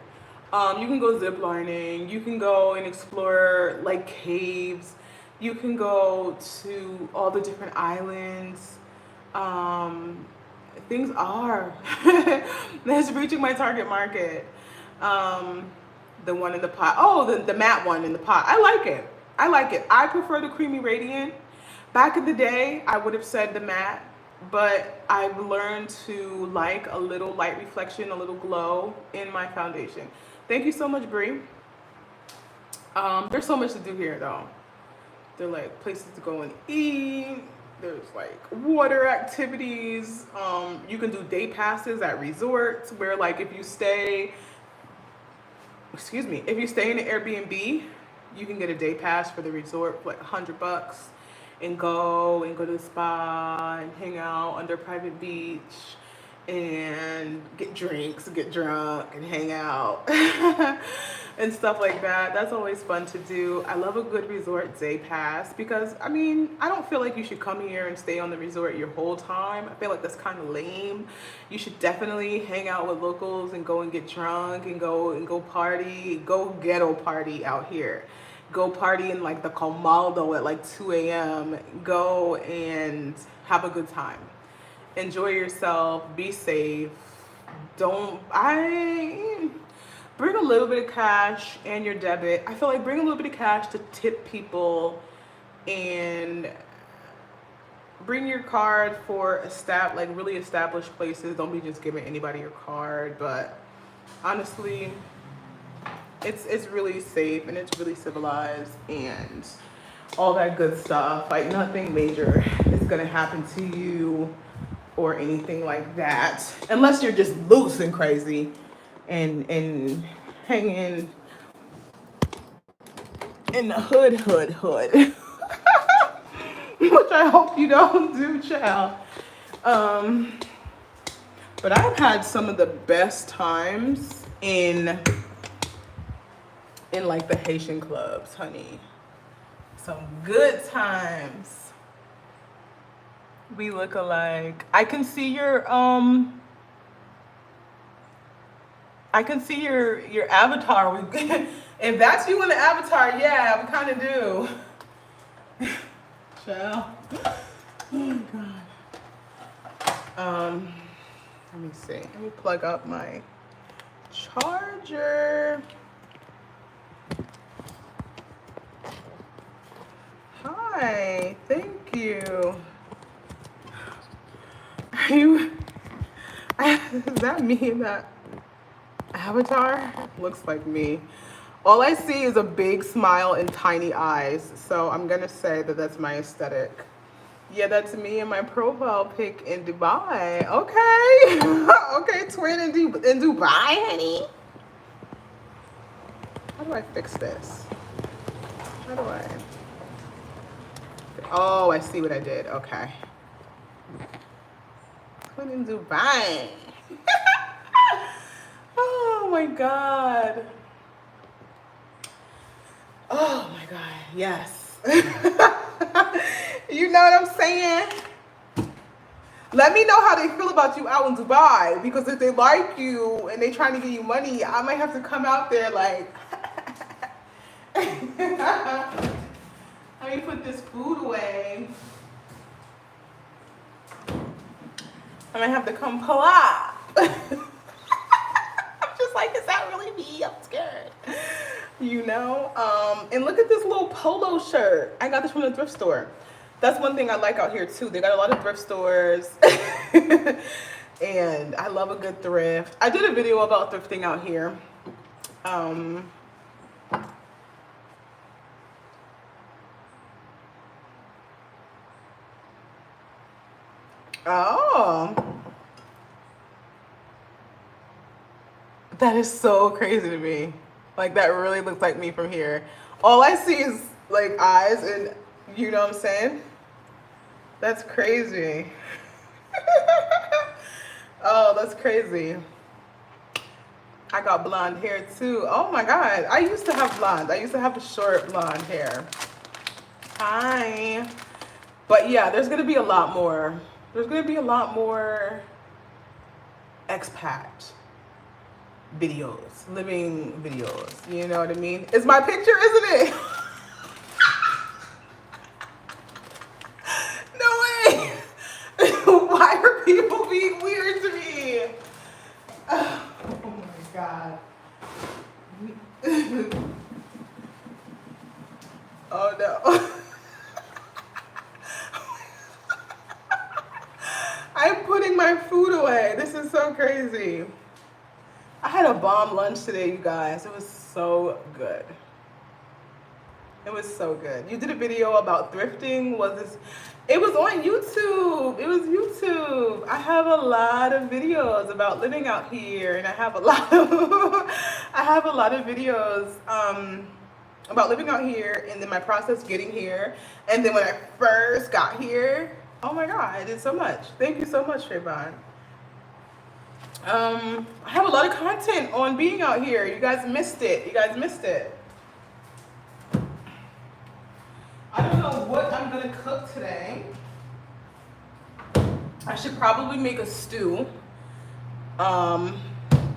You can go zip lining. You can go and explore like caves. You can go to all the different islands. Things are. That's reaching my target market. The one in the pot. Oh, the matte one in the pot. I like it. I like it. I prefer the Creamy Radiant. Back in the day, I would have said the matte, but I've learned to like a little light reflection, a little glow in my foundation. Thank you so much, Brie. There's so much to do here, though. There are like places to go and eat. There's like water activities. You can do day passes at resorts where like if you stay, if you stay in an Airbnb, you can get a day pass for the resort for like $100 and go to the spa and hang out under a private beach and get drinks, get drunk and hang out and stuff like that. That's always fun to do. I love a good resort day pass because I mean, I don't feel like you should come here and stay on the resort your whole time. I feel like that's kind of lame. You should definitely hang out with locals and go and get drunk and go party, go ghetto party out here. Go party in like the Comaldo at like 2 a.m. Go and have a good time. Enjoy yourself, be safe. I bring a little bit of cash and your debit. I feel like bring a little bit of cash to tip people and bring your card for like really established places. Don't be just giving anybody your card, but honestly, it's really safe and it's really civilized and all that good stuff. Like nothing major is gonna happen to you or anything like that, unless you're just loose and crazy and hanging in the hood, which I hope you don't do, child. But I've had some of the best times in like the Haitian clubs, honey. Some good times. We look alike. I can see your avatar. If that's you in the avatar, yeah, we kind of do. Child. Oh my god. Let me see. Let me plug up my charger. Hi, thank you. Are you, is that me in that avatar? Looks like me. All I see is a big smile and tiny eyes, so I'm gonna say that that's my aesthetic. Yeah, that's me in my profile pic in Dubai. Okay. Okay, twin in Dubai, honey. How do I fix this? How do I? Oh, I see what I did. Okay. Twin in Dubai. Oh my God. Oh my God. Yes. You know what I'm saying? Let me know how they feel about you out in Dubai, because if they like you and they trying to give you money, I might have to come out there like, let me put this food away. I might have to come plop. I'm just like, is that really me? I'm scared. You know? And look at this little polo shirt. I got this from the thrift store. That's one thing I like out here too. They got a lot of thrift stores. And I love a good thrift. I did a video about thrifting out here. Oh, that is so crazy to me. Like, that really looks like me from here. All I see is like eyes, and you know what I'm saying? That's crazy. Oh, that's crazy. I got blonde hair too. Oh my God. I used to have blonde. I used to have the short blonde hair. Hi. But yeah, there's going to be a lot more. There's going to be a lot more expat videos, living videos. You know what I mean? It's my picture, isn't it? No way. Why are people being weird to me? Oh my God. Oh no. I'm putting my food away. This is so crazy. I had a bomb lunch today, you guys. It was so good. It was so good. You did a video about thrifting. Was this? It was on YouTube. It was YouTube. I have a lot of videos about living out here, and I have a lot of videos about living out here, and then my process getting here, and then when I first got here. Oh my God, I did so much. Thank you so much, Trayvon. I have a lot of content on being out here. You guys missed it. You guys missed it. I don't know what I'm gonna cook today. I should probably make a stew. I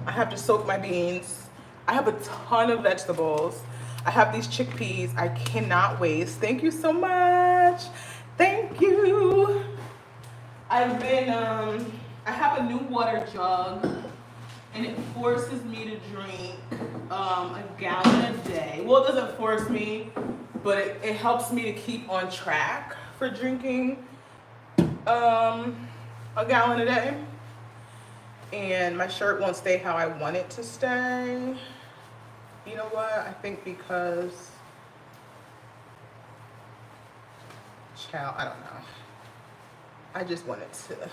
have to soak my beans. I have a ton of vegetables. I have these chickpeas I cannot waste. Thank you so much. Thank you. I've been, I have a new water jug, and it forces me to drink a gallon a day. Well, it doesn't force me, but it helps me to keep on track for drinking a gallon a day. And my shirt won't stay how I want it to stay. You know what? I think because, child, I don't know. I just want it to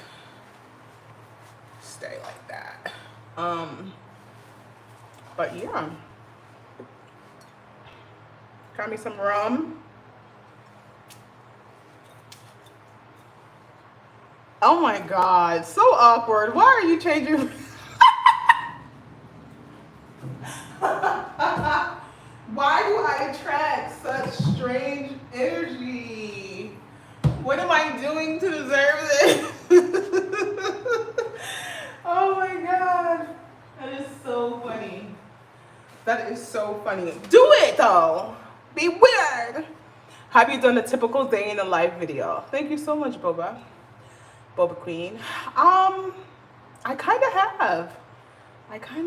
stay like that. But yeah. Got me some rum. Oh my God, so awkward. Why are you changing? Why do I attract such strange energy? What am I doing to deserve this? Oh my God, that is so funny. That is so funny. Do it though. Be weird. Have you done a typical day in a life video? Thank you so much, Boba Queen. I kind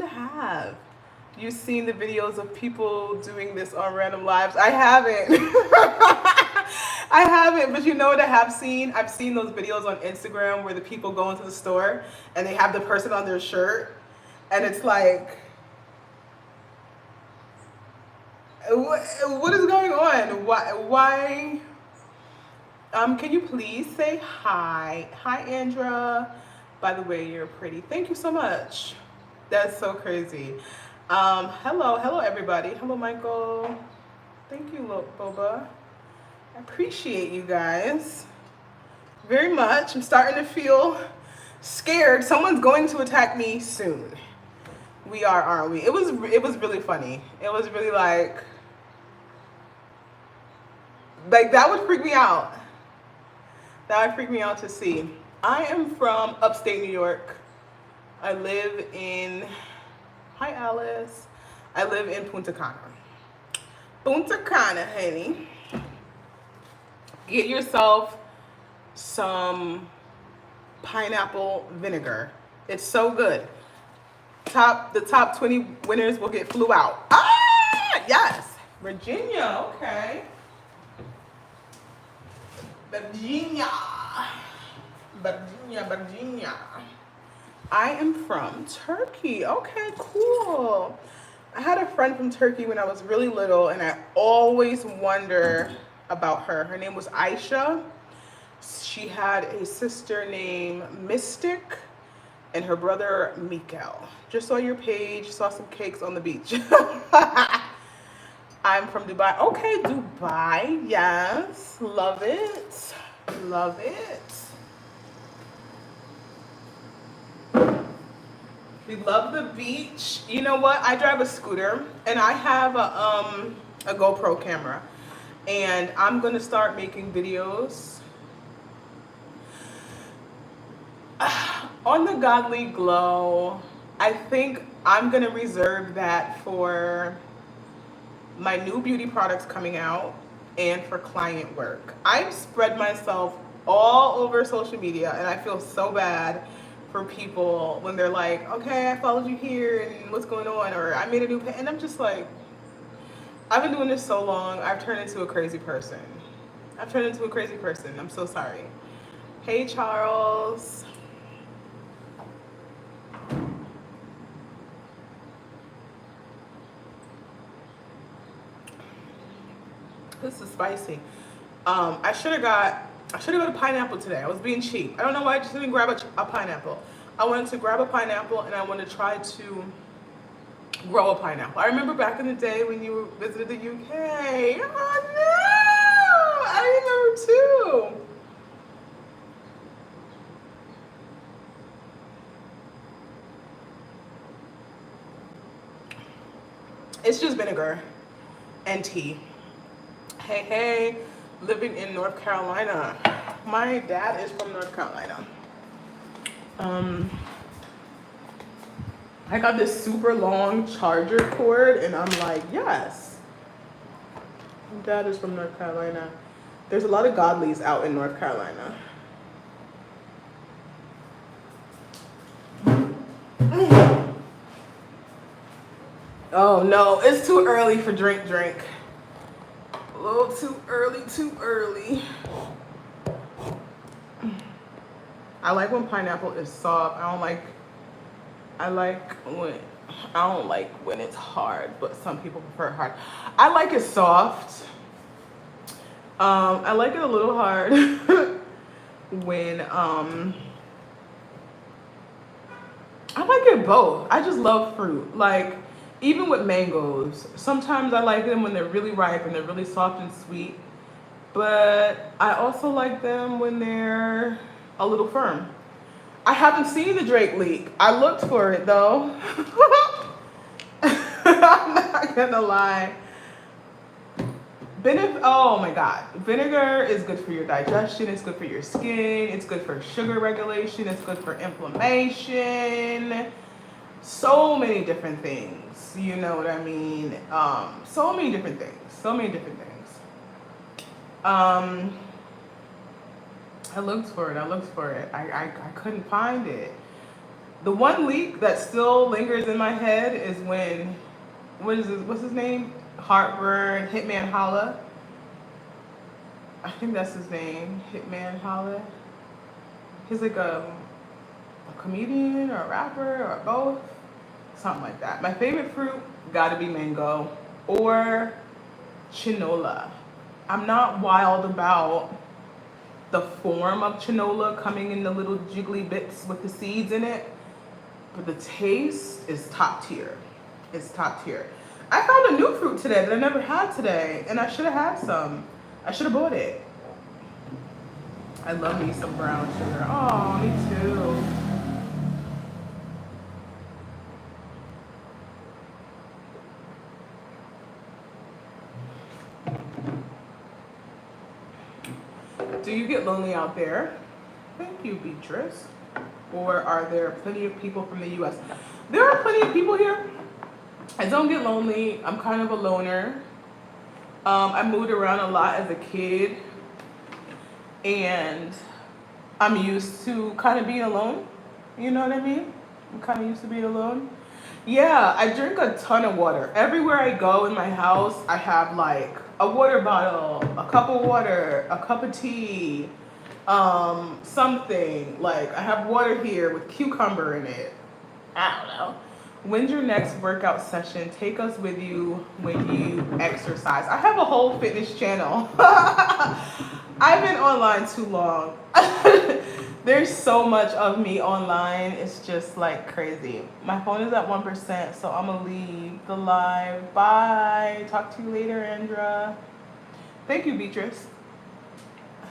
of have. You've seen the videos of people doing this on random lives. I haven't. I haven't, but you know what I have seen? I've seen those videos on Instagram where the people go into the store and they have the person on their shirt, and it's like, what is going on? Why? Can you please say hi? Hi, Andra. By the way, you're pretty. Thank you so much. That's so crazy. Hello everybody. Hello, Michael. Thank you, Boba. I appreciate you guys very much. I'm starting to feel scared. Someone's going to attack me soon. We are, aren't we? It was really funny. It was really like that would freak me out. That would freak me out to see. I am from upstate New York. I live in, hi Alice. I live in Punta Cana. Punta Cana, honey. Get yourself some pineapple vinegar. It's so good. The top 20 winners will get flew out. Ah, yes. Virginia, okay. Virginia. Virginia. I am from Turkey. Okay, cool. I had a friend from Turkey when I was really little, and I always wonder about her. Her name was Aisha. She had a sister named Mystic and her brother Mikael. Just saw your page, saw some cakes on the beach. I'm from Dubai. Okay, Dubai. Yes. Love it. Love it. We love the beach. You know what? I drive a scooter and I have a GoPro camera. And I'm gonna start making videos on the Godly Glow. I think I'm gonna reserve that for my new beauty products coming out and for client work. I've spread myself all over social media and I feel so bad for people when they're like, okay, I followed you here and what's going on, or I made a new and I'm just like, I've been doing this so long, I've turned into a crazy person. I'm so sorry. Hey, Charles. This is spicy. I should have got a pineapple today. I was being cheap. I don't know why I just didn't grab a pineapple. I wanted to grab a pineapple and I wanted to try to grow a pineapple. I remember back in the day when you visited the UK. Oh no! I remember too. It's just vinegar and tea. Hey, living in North Carolina. My dad is from North Carolina. I got this super long charger cord and I'm like, yes. My dad is from North Carolina. There's a lot of godlies out in North Carolina. Oh no, it's too early for drink. A little too early. I like when pineapple is soft. I don't like when it's hard, but some people prefer hard. I like it soft. I like it a little hard when I like it both. I just love fruit. Like even with mangoes, sometimes I like them when they're really ripe and they're really soft and sweet. But I also like them when they're a little firm. I haven't seen the Drake leak. I looked for it though. I'm not gonna lie. Oh my God. Vinegar is good for your digestion. It's good for your skin. It's good for sugar regulation. It's good for inflammation. So many different things. You know what I mean? So many different things. I looked for it. I couldn't find it. The one leak that still lingers in my head is when, what's his name? Heartburn, Hitman Holla. I think that's his name, Hitman Holla. He's like a comedian or a rapper or both, something like that. My favorite fruit gotta be mango or chinola. I'm not wild about the form of chinola coming in the little jiggly bits with the seeds in it, but the taste is top tier. It's top tier. I found a new fruit today that I never had today, and I should have had some. I should have bought it. I love me some brown sugar. Oh, me too. Do you get lonely out there? Thank you, Beatrice. Or are there plenty of people from the US? There are plenty of people here. I don't get lonely. I'm kind of a loner. I moved around a lot as a kid, and I'm used to kind of being alone. You know what I mean? I'm kind of used to being alone. Yeah, I drink a ton of water. Everywhere I go in my house, I have like a water bottle, a cup of water, a cup of tea, something. Like I have water here with cucumber in it. I don't know. When's your next workout session? Take us with you when you exercise. I have a whole fitness channel. I've been online too long. There's so much of me online. It's just like crazy. My phone is at 1%, so I'm gonna leave the live. Bye. Talk to you later, Andra. Thank you, Beatrice.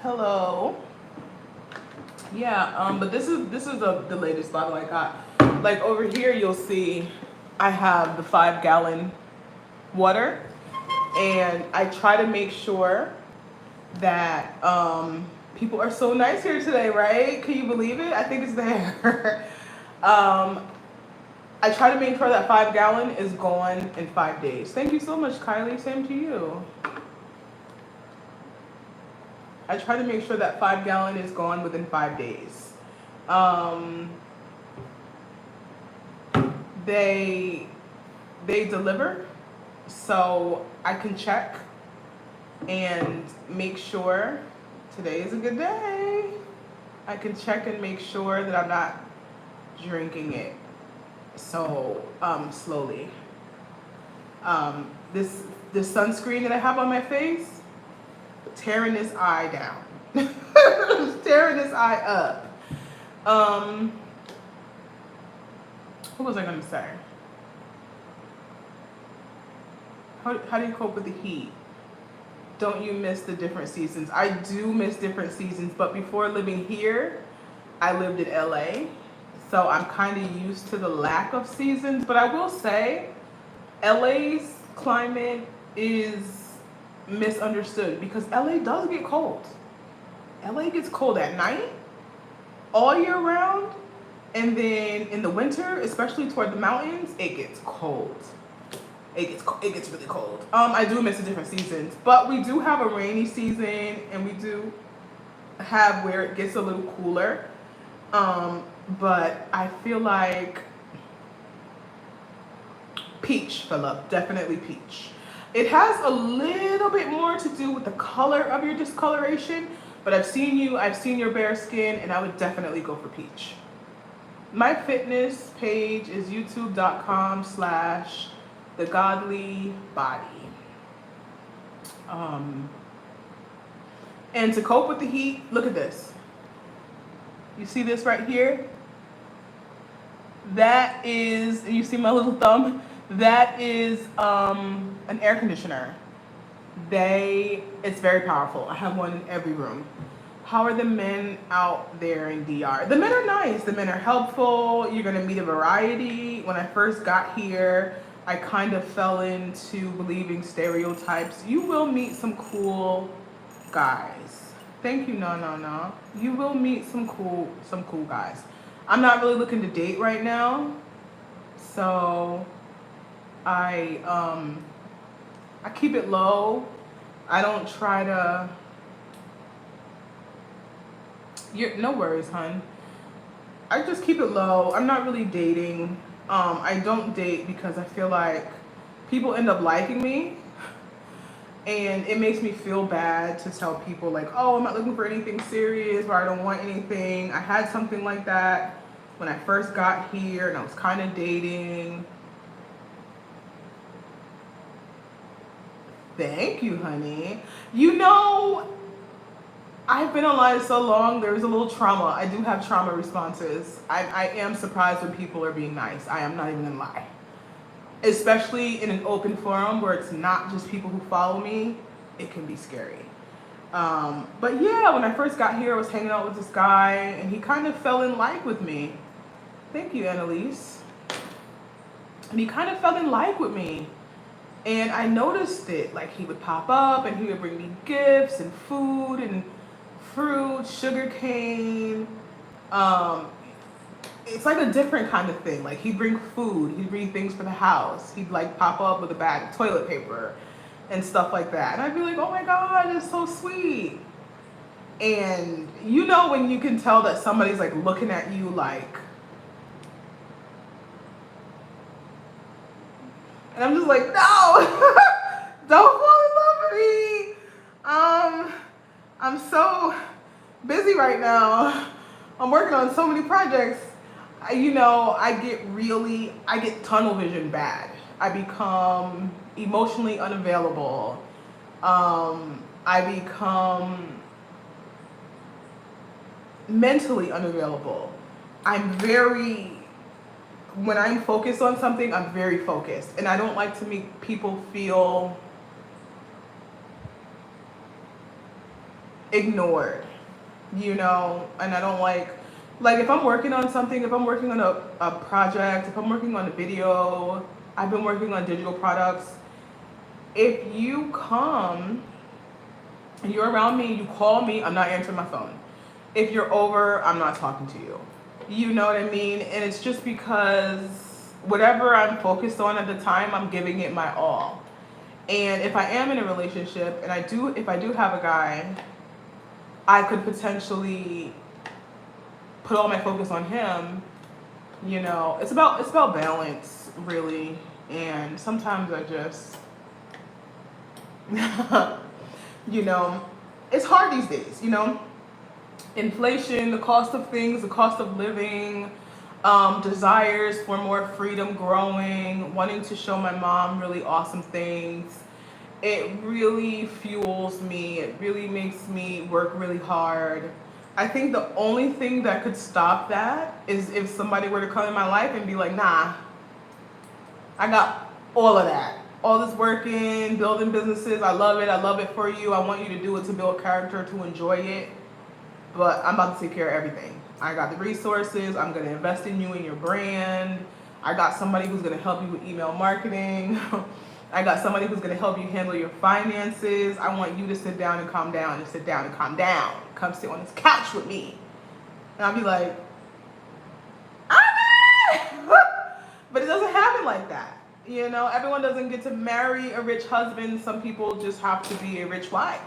Hello. Yeah, but this is the latest bottle I got. Like over here, you'll see I have the 5-gallon water, and I try to make sure that people are so nice here today, right? Can you believe it? I think it's there. I try to make sure that 5-gallon is gone in 5 days. Thank you so much, Kylie. Same to you. I try to make sure that 5-gallon is gone within 5 days. They deliver, so I can check and make sure today is a good day. I can check and make sure that I'm not drinking it so slowly. This sunscreen that I have on my face, tearing this eye down. Tearing this eye up. What was I gonna say? How do you cope with the heat? Don't you miss the different seasons? I do miss different seasons, but before living here, I lived in LA. So I'm kind of used to the lack of seasons, but I will say LA's climate is misunderstood because LA does get cold. LA gets cold at night, all year round, and then in the winter, especially toward the mountains, it gets cold. It gets really cold. I do miss the different seasons, but we do have a rainy season, and we do have where it gets a little cooler. But I feel like peach, Philip, definitely peach. It has a little bit more to do with the color of your discoloration, but I've seen your bare skin, and I would definitely go for peach. My fitness page is youtube.com/thegodlybody. And to cope with the heat, look at this. You see this right here? That is, you see my little thumb? That is an air conditioner. It's very powerful. I have one in every room. How are the men out there in DR? The men are nice. The men are helpful. You're going to meet a variety. When I first got here, I kind of fell into believing stereotypes. You will meet some cool guys. Thank you, no. You will meet some cool guys. I'm not really looking to date right now, so I keep it low. I don't try to. No worries, hun. I just keep it low. I'm not really dating. I don't date because I feel like people end up liking me, and it makes me feel bad to tell people like, oh, I'm not looking for anything serious, or I don't want anything. I had something like that when I first got here, and I was kind of dating. Thank you, honey. You know, I've been online so long, there's a little trauma. I do have trauma responses. I am surprised when people are being nice. I am not even gonna lie. Especially in an open forum where it's not just people who follow me, it can be scary. But yeah, when I first got here, I was hanging out with this guy, and he kind of fell in like with me. Thank you, Annalise. And he kind of fell in like with me. And I noticed it, like he would pop up and he would bring me gifts and food and fruit, sugar cane. Um, it's like a different kind of thing. Like he'd bring food, he'd bring things for the house. He'd like pop up with a bag of toilet paper and stuff like that. And I'd be like, oh my God, it's so sweet. And you know when you can tell that somebody's like looking at you like, and I'm just like, no, don't fall in love with me. I'm so busy right now. I'm working on so many projects. I get tunnel vision bad. I become emotionally unavailable. I become mentally unavailable. When I'm focused on something, I'm very focused. And I don't like to make people feel ignored, and I don't like if I'm working on something, if I'm working on a project, if I'm working on a video, I've been working on digital products. If you come and you're around me, you call me, I'm not answering my phone. If you're over, I'm not talking to you. You know what I mean? And it's just because whatever I'm focused on at the time, I'm giving it my all. And if I am in a relationship, and if I do have a guy, I could potentially put all my focus on him. It's about balance, really. And sometimes I just, it's hard these days. Inflation, the cost of things, the cost of living, desires for more freedom growing, wanting to show my mom really awesome things. It really fuels me. It really makes me work really hard. I think the only thing that could stop that is if somebody were to come in my life and be like, nah, I got all of that. All this working, building businesses, I love it. I love it for you. I want you to do it to build character, to enjoy it. But I'm about to take care of everything. I got the resources. I'm going to invest in you and your brand. I got somebody who's going to help you with email marketing. I got somebody who's going to help you handle your finances. I want you to sit down and calm down and sit down and calm down. Come sit on this couch with me. And I'll be like, but it doesn't happen like that. Everyone doesn't get to marry a rich husband. Some people just have to be a rich wife.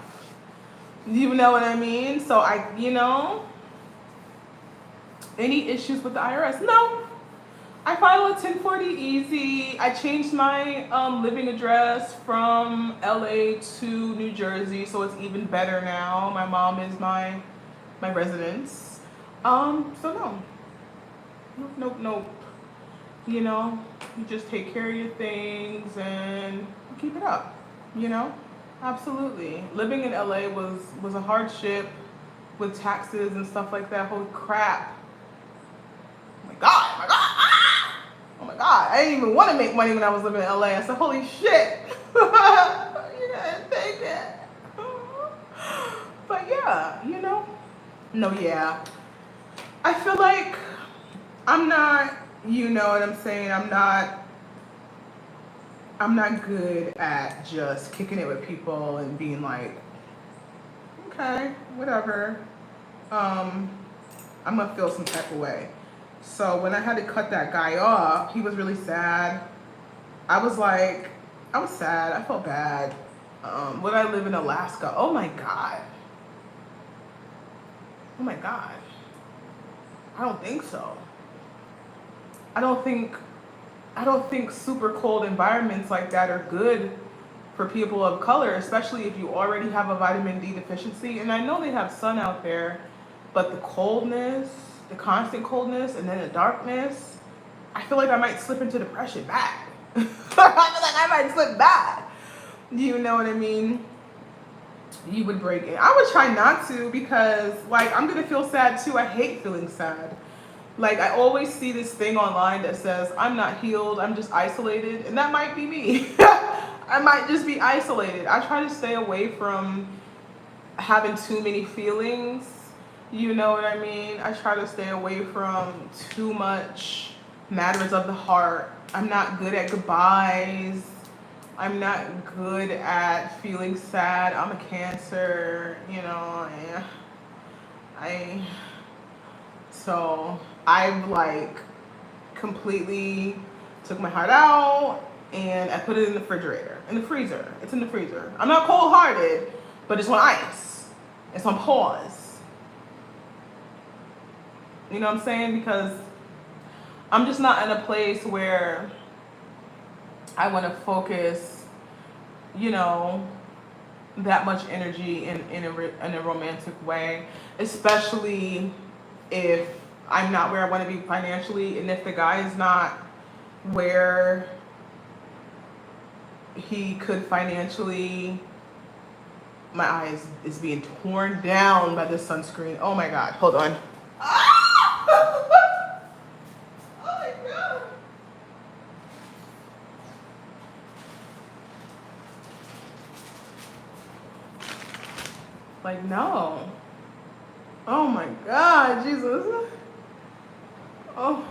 You know what I mean? So any issues with the IRS? No. I file a 1040 easy. I changed my living address from LA to New Jersey, so it's even better now. My mom is my residence. So no. Nope. You just take care of your things and keep it up. Absolutely. Living in LA was a hardship with taxes and stuff like that. Holy crap. Oh my God. Oh my God. I didn't even want to make money when I was living in LA. I said, holy shit. You didn't take it. But yeah, No, yeah. I feel like I'm not, you know what I'm saying? I'm not good at just kicking it with people and being like, okay, whatever. I'm gonna feel some type of way. So when I had to cut that guy off, he was really sad. I was sad. I felt bad. Would I live in Alaska? Oh my God. I don't think so. I don't think super cold environments like that are good for people of color, especially if you already have a vitamin D deficiency. And I know they have sun out there, but the coldness, the constant coldness, and then the darkness, I feel like I might slip into depression bad. I feel like I might slip bad. You know what I mean? You would break it. I would try not to because, I'm going to feel sad too. I hate feeling sad. I always see this thing online that says, I'm not healed, I'm just isolated. And that might be me. I might just be isolated. I try to stay away from having too many feelings. You know what I mean? I try to stay away from too much matters of the heart. I'm not good at goodbyes. I'm not good at feeling sad. I'm a Cancer, I so I've like completely took my heart out and I put it in the refrigerator, in the freezer. It's in the freezer. I'm not cold hearted, but it's on ice. It's on pause. You know what I'm saying? Because I'm just not in a place where I want to focus, you know, that much energy in a romantic way, especially if I'm not where I want to be financially, and if the guy is not where he could financially. My eye is being torn down by this sunscreen. Oh my god, hold on. Oh my god. Like, no. Oh my god, Jesus. Oh.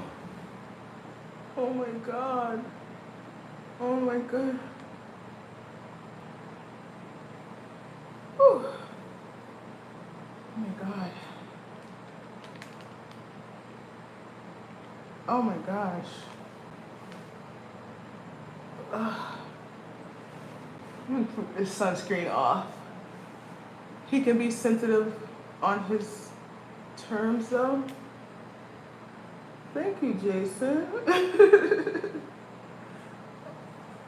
Oh my god. Oh my god. Whew. Oh my god. Oh my gosh. Ugh. I'm gonna put this sunscreen off. He can be sensitive on his terms though. Thank you, Jason.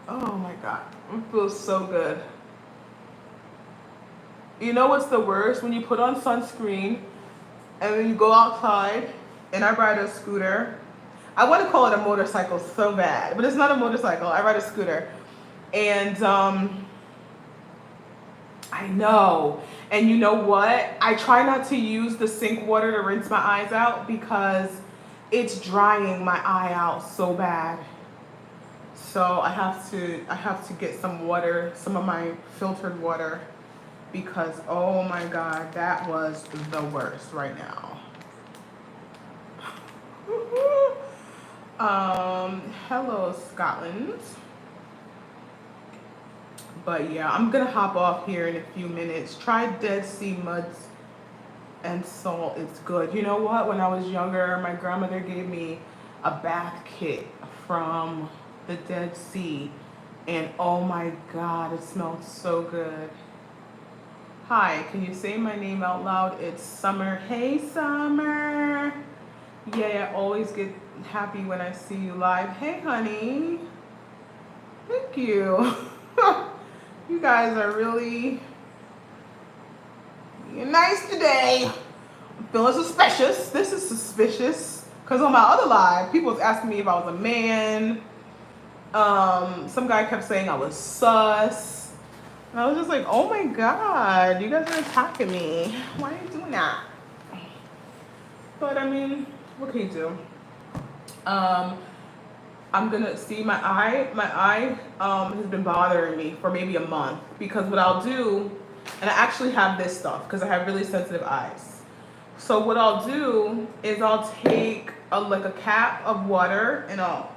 Oh my god. It feels so good. You know what's the worst? When you put on sunscreen and then you go outside, and I ride a scooter. I want to call it a motorcycle so bad, but it's not a motorcycle. I ride a scooter. And I know. And you know what? I try not to use the sink water to rinse my eyes out because it's drying my eye out so bad. So I have to get some water, some of my filtered water, because oh my god, that was the worst right now. Hello Scotland. But yeah, I'm gonna hop off here in a few minutes. Try Dead Sea muds and salt. It's good. You know what? When I was younger, my grandmother gave me a bath kit from the Dead Sea, and oh my god, it smelled so good. Hi, can you say my name out loud? It's Summer. Hey Summer. Yeah, I always get happy when I see you live. Hey honey. Thank you. You guys are really being nice today. I'm feeling suspicious. This is suspicious. Because on my other live, people was asking me if I was a man. Some guy kept saying I was sus. And I was just like, oh my god, you guys are attacking me. Why are you doing that? But I mean, what can you do? I'm gonna see my eye has been bothering me for maybe a month, because what I'll do, and I actually have this stuff because I have really sensitive eyes. So what I'll do is I'll take like a cap of water and I'll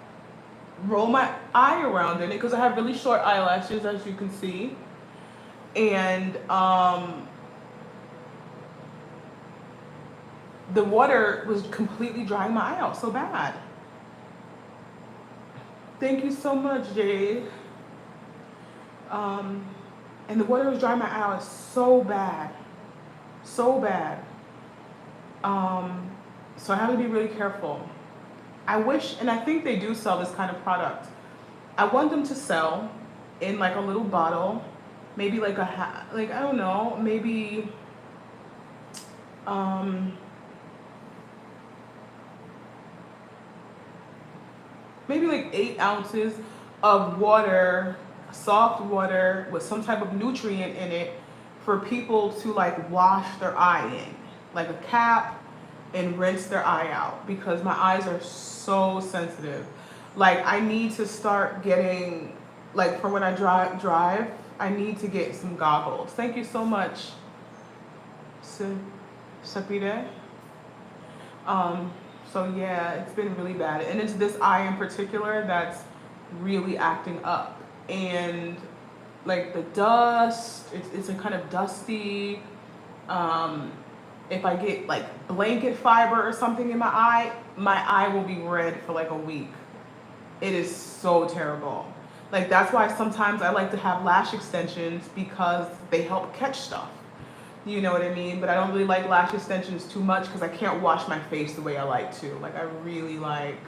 roll my eye around in it, because I have really short eyelashes, as you can see. And the water was completely drying my eye out so bad. Thank you so much, Jade. And the water was drying my eye out so bad. So bad. So I have to be really careful. I wish, and I think they do sell this kind of product. I want them to sell in like a little bottle, maybe like like I don't know, maybe maybe like 8 ounces of water, soft water with some type of nutrient in it, for people to like wash their eye in, like a cap, and rinse their eye out, because my eyes are so sensitive. Like I need to start getting, like for when I drive, I need to get some goggles. Thank you so much, Sapide. So yeah, it's been really bad, and it's this eye in particular that's really acting up. And like the dust, it's a kind of dusty. if I get like blanket fiber or something in my eye will be red for like a week. It is so terrible. Like that's why sometimes I like to have lash extensions because they help catch stuff. You know what I mean? But I don't really like lash extensions too much because I can't wash my face the way I like to. Like I really like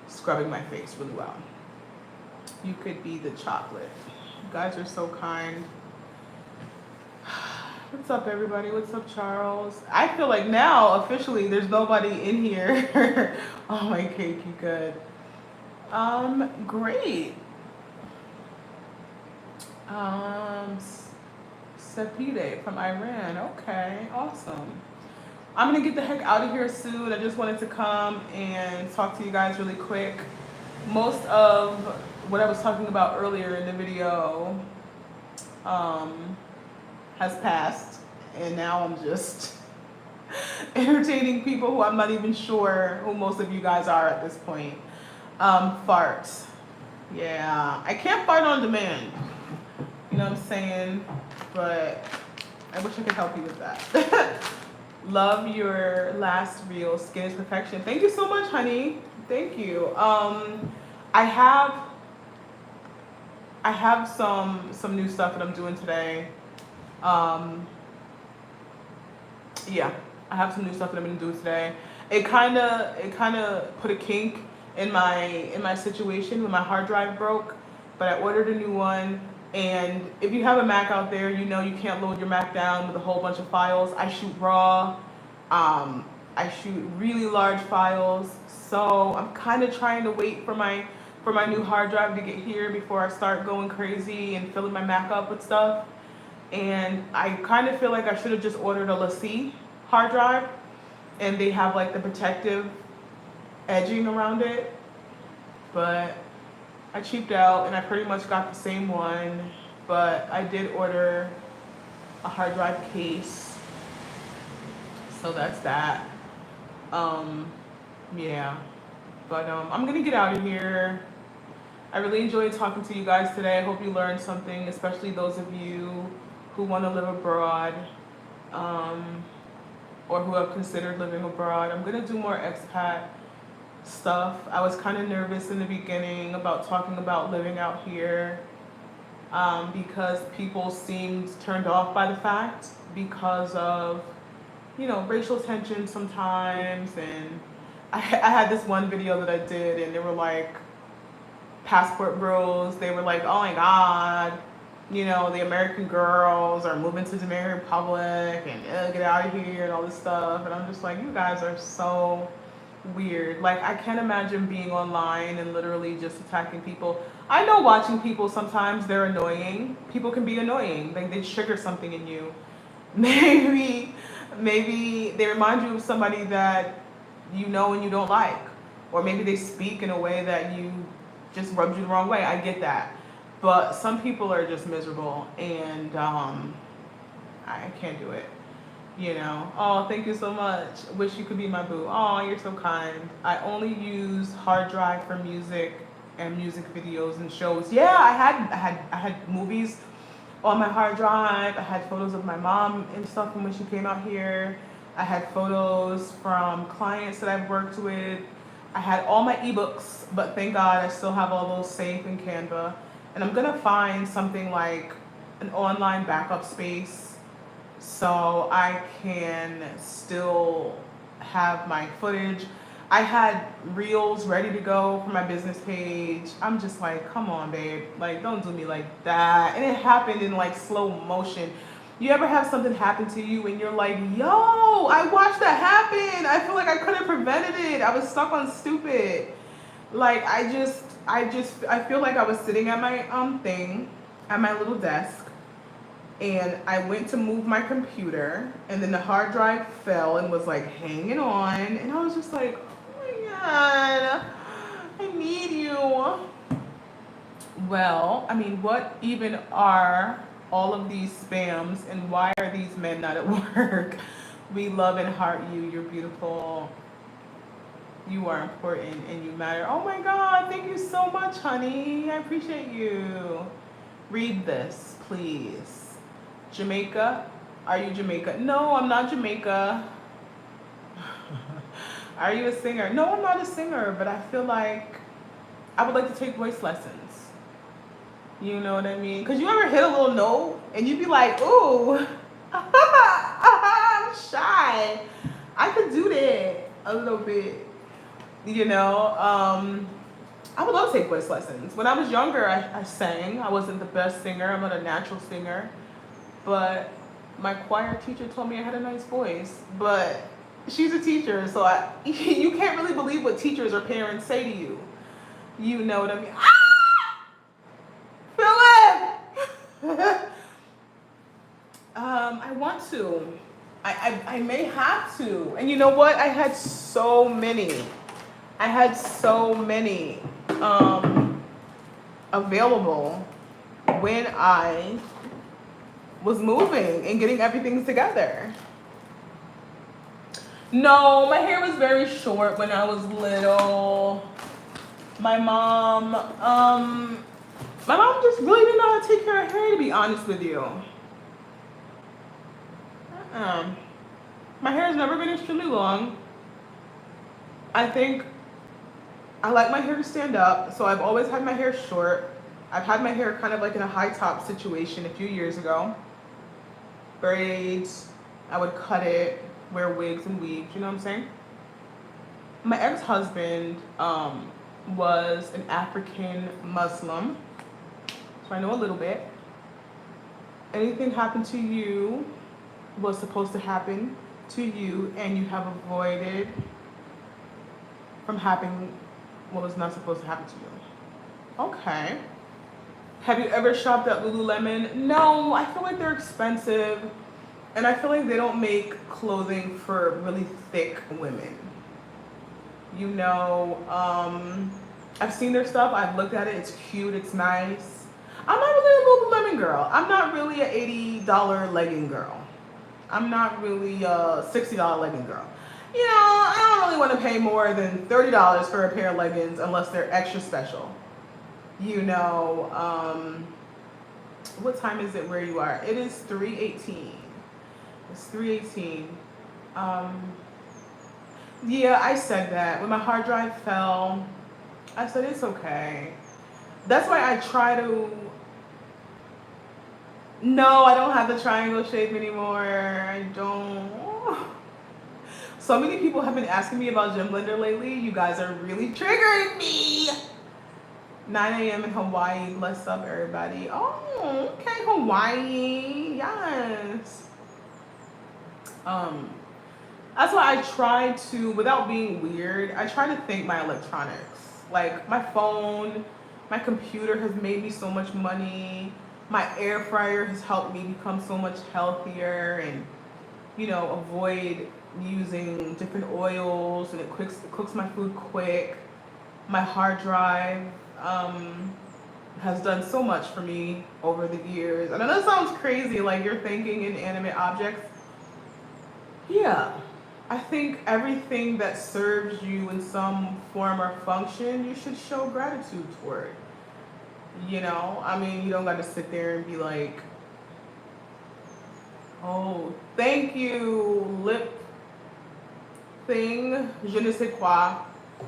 scrubbing my face really well. You could be the chocolate. You guys are so kind. What's up, everybody? What's up, Charles? I feel like now, officially, there's nobody in here. Oh, my cake, you good. Great. Sepide from Iran. Okay, awesome. I'm gonna get the heck out of here soon. I just wanted to come and talk to you guys really quick. Most of what I was talking about earlier in the video has passed, and now I'm just entertaining people who I'm not even sure who most of you guys are at this point. Farts. Yeah, I can't fart on demand. You know what I'm saying? But I wish I could help you with that. Love your last reel, Skin is Perfection. Thank you so much, honey. Thank you. I have some new stuff that I'm doing today. Yeah, I have some new stuff that I'm gonna do today. It kind of put a kink in my situation when my hard drive broke, but I ordered a new one. And if you have a Mac out there, you know you can't load your Mac down with a whole bunch of files. I shoot RAW. I shoot really large files. So I'm kind of trying to wait for my new hard drive to get here before I start going crazy and filling my Mac up with stuff. And I kind of feel like I should have just ordered a LaCie hard drive, and they have like the protective edging around it. But I cheaped out and I pretty much got the same one, but I did order a hard drive case. So that's that. Yeah. But I'm gonna get out of here. I really enjoyed talking to you guys today. I hope you learned something, especially those of you who want to live abroad, or who have considered living abroad. I'm gonna do more expat stuff. I was kind of nervous in the beginning about talking about living out here, because people seemed turned off by the fact because of, you know, racial tension sometimes. And I had this one video that I did, and they were like passport bros. They were like, oh my God, you know, the American girls are moving to the Dominican Republic and get out of here and all this stuff. And I'm just like, you guys are so weird. Like, I can't imagine being online and literally just attacking people. I know watching people sometimes they're annoying. People can be annoying. Like they trigger something in you. Maybe they remind you of somebody that you know and you don't like. Or maybe they speak in a way that you just rubs you the wrong way. I get that. But some people are just miserable, and I can't do it. You know, oh, thank you so much. Wish you could be my boo. Oh, you're so kind. I only use hard drive for music and music videos and shows. Yeah, I had movies on my hard drive. I had photos of my mom and stuff from when she came out here. I had photos from clients that I've worked with. I had all my ebooks, but thank God I still have all those saved in Canva. And I'm gonna find something like an online backup space so I can still have my footage. I had reels ready to go for my business page. I'm just like, come on, babe. Like, don't do me like that. And it happened in like slow motion. You ever have something happen to you and you're like, yo, I watched that happen. I feel like I could have prevented it. I was stuck on stupid. Like, I feel like I was sitting at my thing, at my little desk, and I went to move my computer, and then the hard drive fell and was like hanging on, and I was just like, oh my God, I need you. Well, I mean, what even are all of these spams, and why are these men not at work? We love and heart you. You're beautiful. You are important and you matter. Oh my God, thank you so much, honey. I appreciate you. Read this, please. Jamaica? Are you Jamaica? No, I'm not Jamaica. Are you a singer? No, I'm not a singer, but I feel like I would like to take voice lessons. You know what I mean? Because you ever hit a little note and you'd be like, ooh, I'm shy. I could do that a little bit. You know, I would love to take voice lessons. When I was younger, I sang. I wasn't the best singer. I'm not a natural singer. But my choir teacher told me I had a nice voice. But she's a teacher, so you can't really believe what teachers or parents say to you. You know what I mean? Philip! I want to. I may have to. And you know what? I had so many. Available when I was moving and getting everything together. No, my hair was very short when I was little. My mom just really didn't know how to take care of hair, to be honest with you. My hair has never been extremely long. I think I like my hair to stand up, so I've always had my hair short. I've had my hair kind of like in a high top situation a few years ago. Braids, I would cut it, wear wigs and weaves, you know what I'm saying? My ex-husband was an African Muslim, so I know a little bit. Anything happened to you was supposed to happen to you, and you have avoided from happening what was not supposed to happen to you. Okay. Have you ever shopped at Lululemon? No, I feel like they're expensive, and I feel like they don't make clothing for really thick women. You know, I've seen their stuff, I've looked at it, it's cute, it's nice. I'm not really a Lululemon girl. I'm not really an $80 legging girl. I'm not really a $60 legging girl. You know, I don't really want to pay more than $30 for a pair of leggings unless they're extra special. You know, what time is it where you are? It is 3:18. It's 3:18. Yeah, I said that. When my hard drive fell, I said it's okay. That's why I try to... No, I don't have the triangle shape anymore. I don't. So many people have been asking me about Gym Blender lately. You guys are really triggering me. 9 a.m. in Hawaii. Bless up, everybody. Oh, okay, Hawaii. Yes. That's why I try to, without being weird, I try to think my electronics. Like my phone, my computer has made me so much money. My air fryer has helped me become so much healthier and, you know, avoid using different oils, and it cooks my food quick. My hard drive has done so much for me over the years. I know that sounds crazy, like you're thinking inanimate objects. Yeah, I think everything that serves you in some form or function, you should show gratitude toward. You know, I mean, you don't got to sit there and be like, oh, thank you, lip thing, je ne sais quoi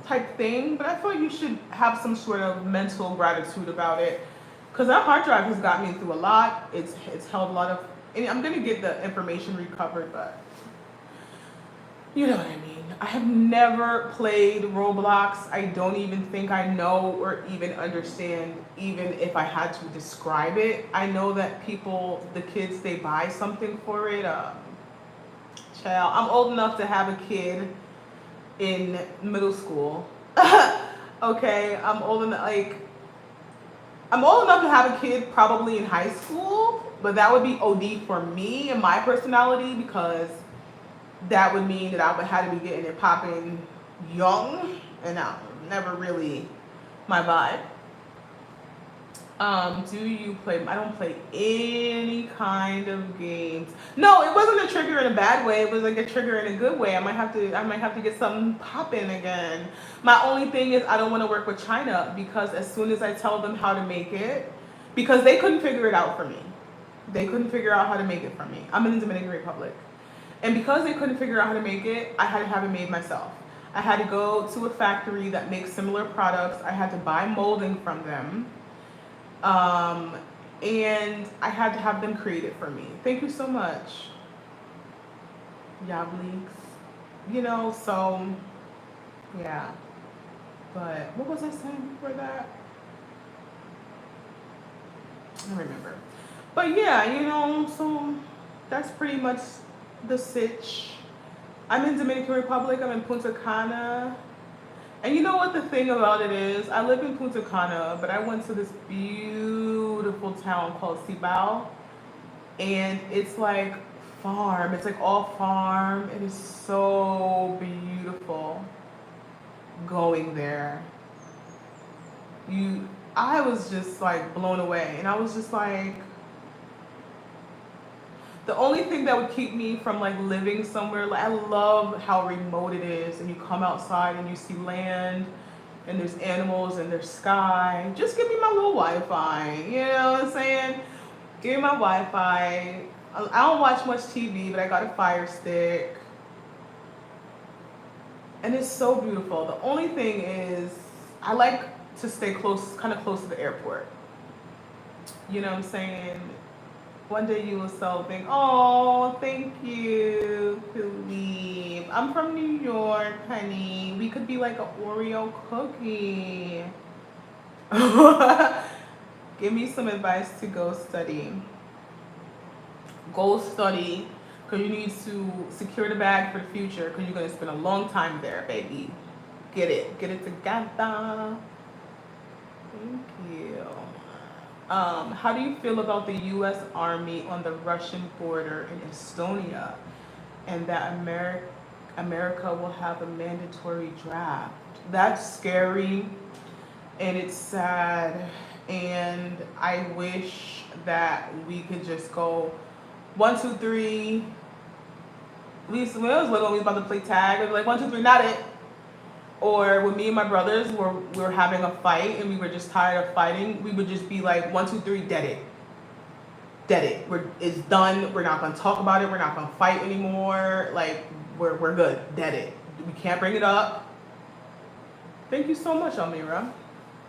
type thing. But I feel like you should have some sort of mental gratitude about it. Because that hard drive has got me through a lot. It's held a lot of, and I'm going to get the information recovered, but you know what I mean. I have never played Roblox. I don't even think I know or even understand, even if I had to describe it. I know that people, the kids, they buy something for it. Child, I'm old enough to have a kid in middle school. Okay, I'm old enough to have a kid probably in high school, but that would be OD for me and my personality, because that would mean that I would have to be getting it popping young, and that was never really my vibe. Do you play? I don't play any kind of games. No, it wasn't a trigger in a bad way. It was like a trigger in a good way. I might have to get something popping again. My only thing is I don't want to work with China, because as soon as I tell them how to make it, because they couldn't figure it out for me. They couldn't figure out how to make it for me. I'm in the Dominican Republic. And because they couldn't figure out how to make it, I had to have it made myself. I had to go to a factory that makes similar products. I had to buy molding from them. Um, and I had to have them created for me. Thank you so much, Yablings. So yeah. But what was I saying before that? I don't remember. But yeah, so that's pretty much the sitch. I'm in Dominican Republic. I'm in Punta Cana. And you know what the thing about it is? I live in Punta Cana, but I went to this beautiful town called Cibao. And it's like farm. It's like all farm. It is so beautiful going there. I was just like blown away. And I was just like, the only thing that would keep me from like living somewhere, like I love how remote it is, and you come outside and you see land, and there's animals and there's sky. Just give me my little Wi-Fi. You know what I'm saying? Give me my Wi-Fi. I don't watch much TV, but I got a Fire Stick, and it's so beautiful. The only thing is, I like to stay kind of close to the airport. You know what I'm saying? One day you will sell thing. Oh, thank you, Philippe. I'm from New York, honey. We could be like an Oreo cookie. Give me some advice to go study. Go study, because you need to secure the bag for the future, because you're going to spend a long time there, baby. Get it together. Thank you. How do you feel about the U.S. Army on the Russian border in Estonia, and that America will have a mandatory draft? That's scary, and it's sad, and I wish that we could just go 1, 2, 3. At least when I was little, we was about to play tag. I'd be like 1, 2, 3, not it. Or when me and my brothers were having a fight and we were just tired of fighting, we would just be like 1, 2, 3, dead it. Dead it. It's done. We're not gonna talk about it. We're not gonna fight anymore. Like we're good. Dead it. We can't bring it up. Thank you so much, Almira.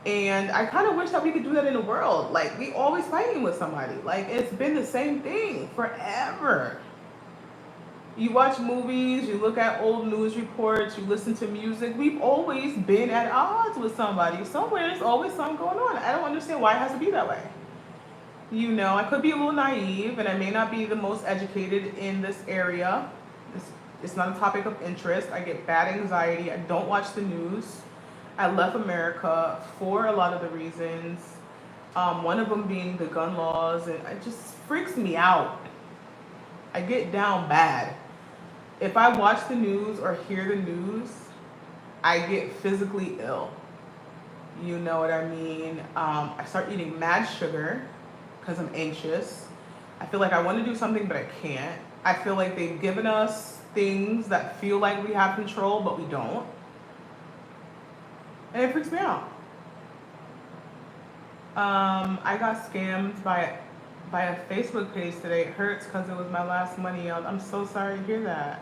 And I kind of wish that we could do that in the world. Like we always fighting with somebody. Like it's been the same thing forever. You watch movies, you look at old news reports, you listen to music. We've always been at odds with somebody. Somewhere there's always something going on. I don't understand why it has to be that way. I could be a little naive, and I may not be the most educated in this area. It's not a topic of interest. I get bad anxiety. I don't watch the news. I left America for a lot of the reasons. One of them being the gun laws, and it just freaks me out. I get down bad. If I watch the news or hear the news, I get physically ill. You know what I mean? I start eating mad sugar because I'm anxious. I feel like I want to do something, but I can't. I feel like they've given us things that feel like we have control, but we don't. And it freaks me out. I got scammed by a Facebook page today. It hurts because it was my last money. I'm so sorry to hear that.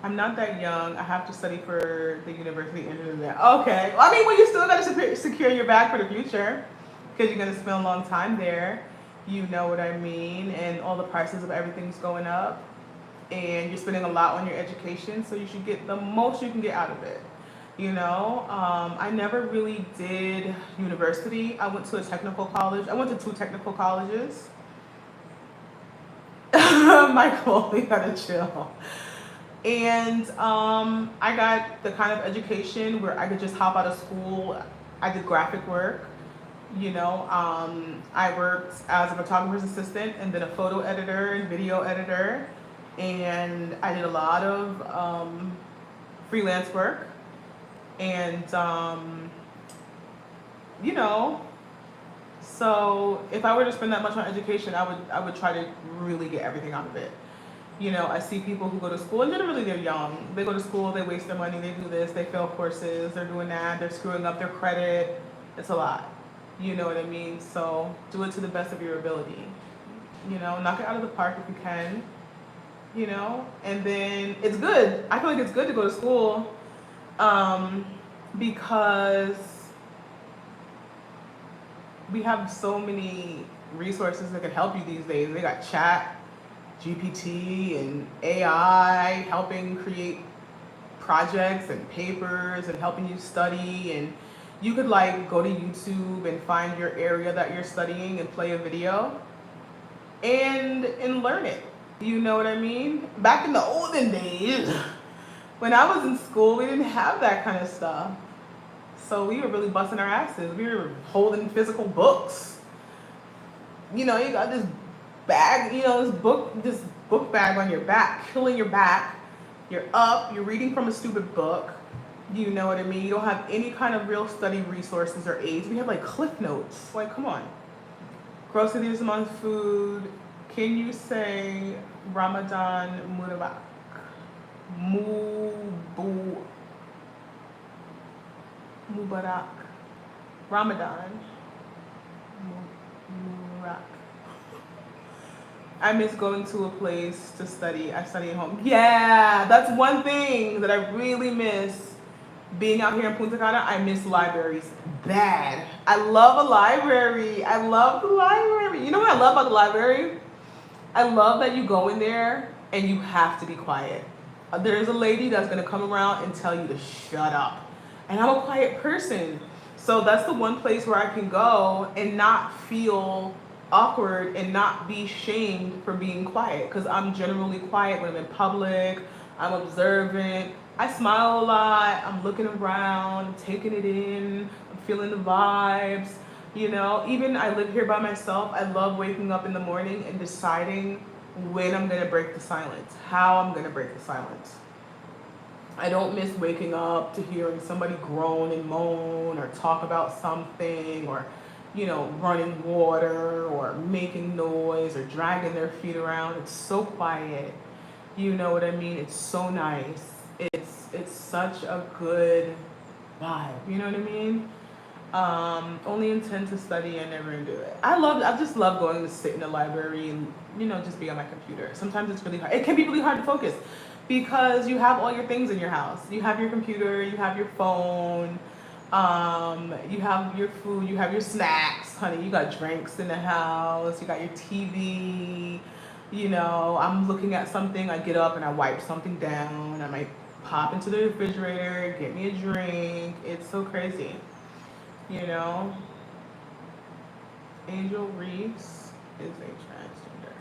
I'm not that young. I have to study for the university end of the day. Okay. Well, I mean, well, you still got to secure your bag for the future, because you're going to spend a long time there. You know what I mean? And all the prices of everything's going up. And you're spending a lot on your education, so you should get the most you can get out of it. I never really did university. I went to a technical college. I went to 2 technical colleges. Michael, we gotta chill. And I got the kind of education where I could just hop out of school. I did graphic work. I worked as a photographer's assistant and then a photo editor and video editor. And I did a lot of freelance work. And, so if I were to spend that much on education, I would try to really get everything out of it. I see people who go to school, and generally they're young. They go to school, they waste their money, they do this, they fail courses, they're doing that, they're screwing up their credit. It's a lot. You know what I mean? So do it to the best of your ability. Knock it out of the park if you can. And then it's good. I feel like it's good to go to school, um, because we have so many resources that can help you these days. They got chat, GPT, and AI helping create projects and papers and helping you study. And you could like go to YouTube and find your area that you're studying and play a video and learn it. You know what I mean? Back in the olden days, when I was in school, we didn't have that kind of stuff. So we were really busting our asses. We were holding physical books. You know, you got this bag, this book bag on your back, killing your back. You're up, you're reading from a stupid book. You know what I mean? You don't have any kind of real study resources or aids. We have like cliff notes. Like, come on. Groceries among food. Can you say Ramadan Mubarak? Mubarak. Ramadan Mubarak. I miss going to a place to study. I study at home. Yeah, that's one thing that I really miss. Being out here in Punta Cana, I miss libraries bad. I love a library. I love the library. You know what I love about the library? I love that you go in there and you have to be quiet. There's a lady that's gonna come around and tell you to shut up. And I'm a quiet person. So that's the one place where I can go and not feel awkward and not be shamed for being quiet, because I'm generally quiet when I'm in public. I'm observant. I smile a lot. I'm looking around, I'm taking it in, I'm feeling the vibes. You know, even I live here by myself. I love waking up in the morning and deciding when I'm gonna break the silence, how I'm gonna break the silence. I don't miss waking up to hearing somebody groan and moan or talk about something, or running water or making noise or dragging their feet around. It's so quiet. You know what I mean? It's so nice. It's such a good vibe. You know what I mean? Only intend to study and never do it. I just love going to sit in the library and just be on my computer. Sometimes it's really hard. It can be really hard to focus because you have all your things in your house. You have your computer, you have your phone, you have your food, you have your snacks, honey. You got drinks in the house. You got your TV. I'm looking at something. I get up and I wipe something down. I might pop into the refrigerator, get me a drink. It's so crazy. You know, Angel Reese is a transgender.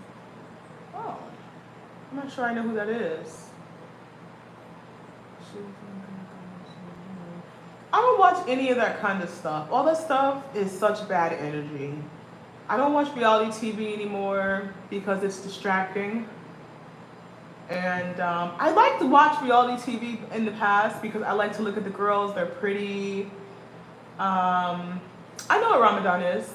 Oh, I'm not sure I know who that is. I don't watch any of that kind of stuff. All that stuff is such bad energy. I don't watch reality TV anymore because it's distracting. And I like to watch reality TV in the past because I like to look at the girls. They're pretty. I know what Ramadan is.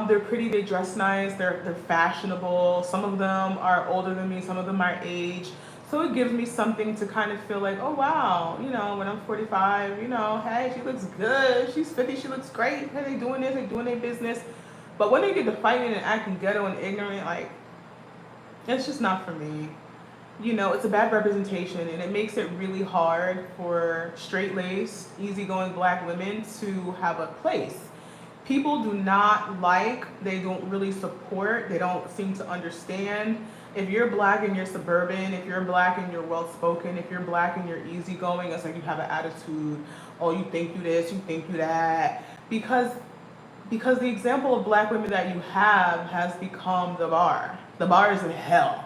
They're pretty. They dress nice. They're fashionable. Some of them are older than me. Some of them are age. So it gives me something to kind of feel like, oh wow, when I'm 45, hey, she looks good. She's 50, she looks great. Hey, they doing this, they doing their business. But when they get to fighting and acting ghetto and ignorant, like, it's just not for me. It's a bad representation, and it makes it really hard for straight-laced, easygoing black women to have a place. People do not like, they don't really support, they don't seem to understand. If you're black and you're suburban, if you're black and you're well-spoken, if you're black and you're easygoing, it's like you have an attitude. Oh, you think you this, you think you that. Because the example of black women that you have has become the bar. The bar is in hell.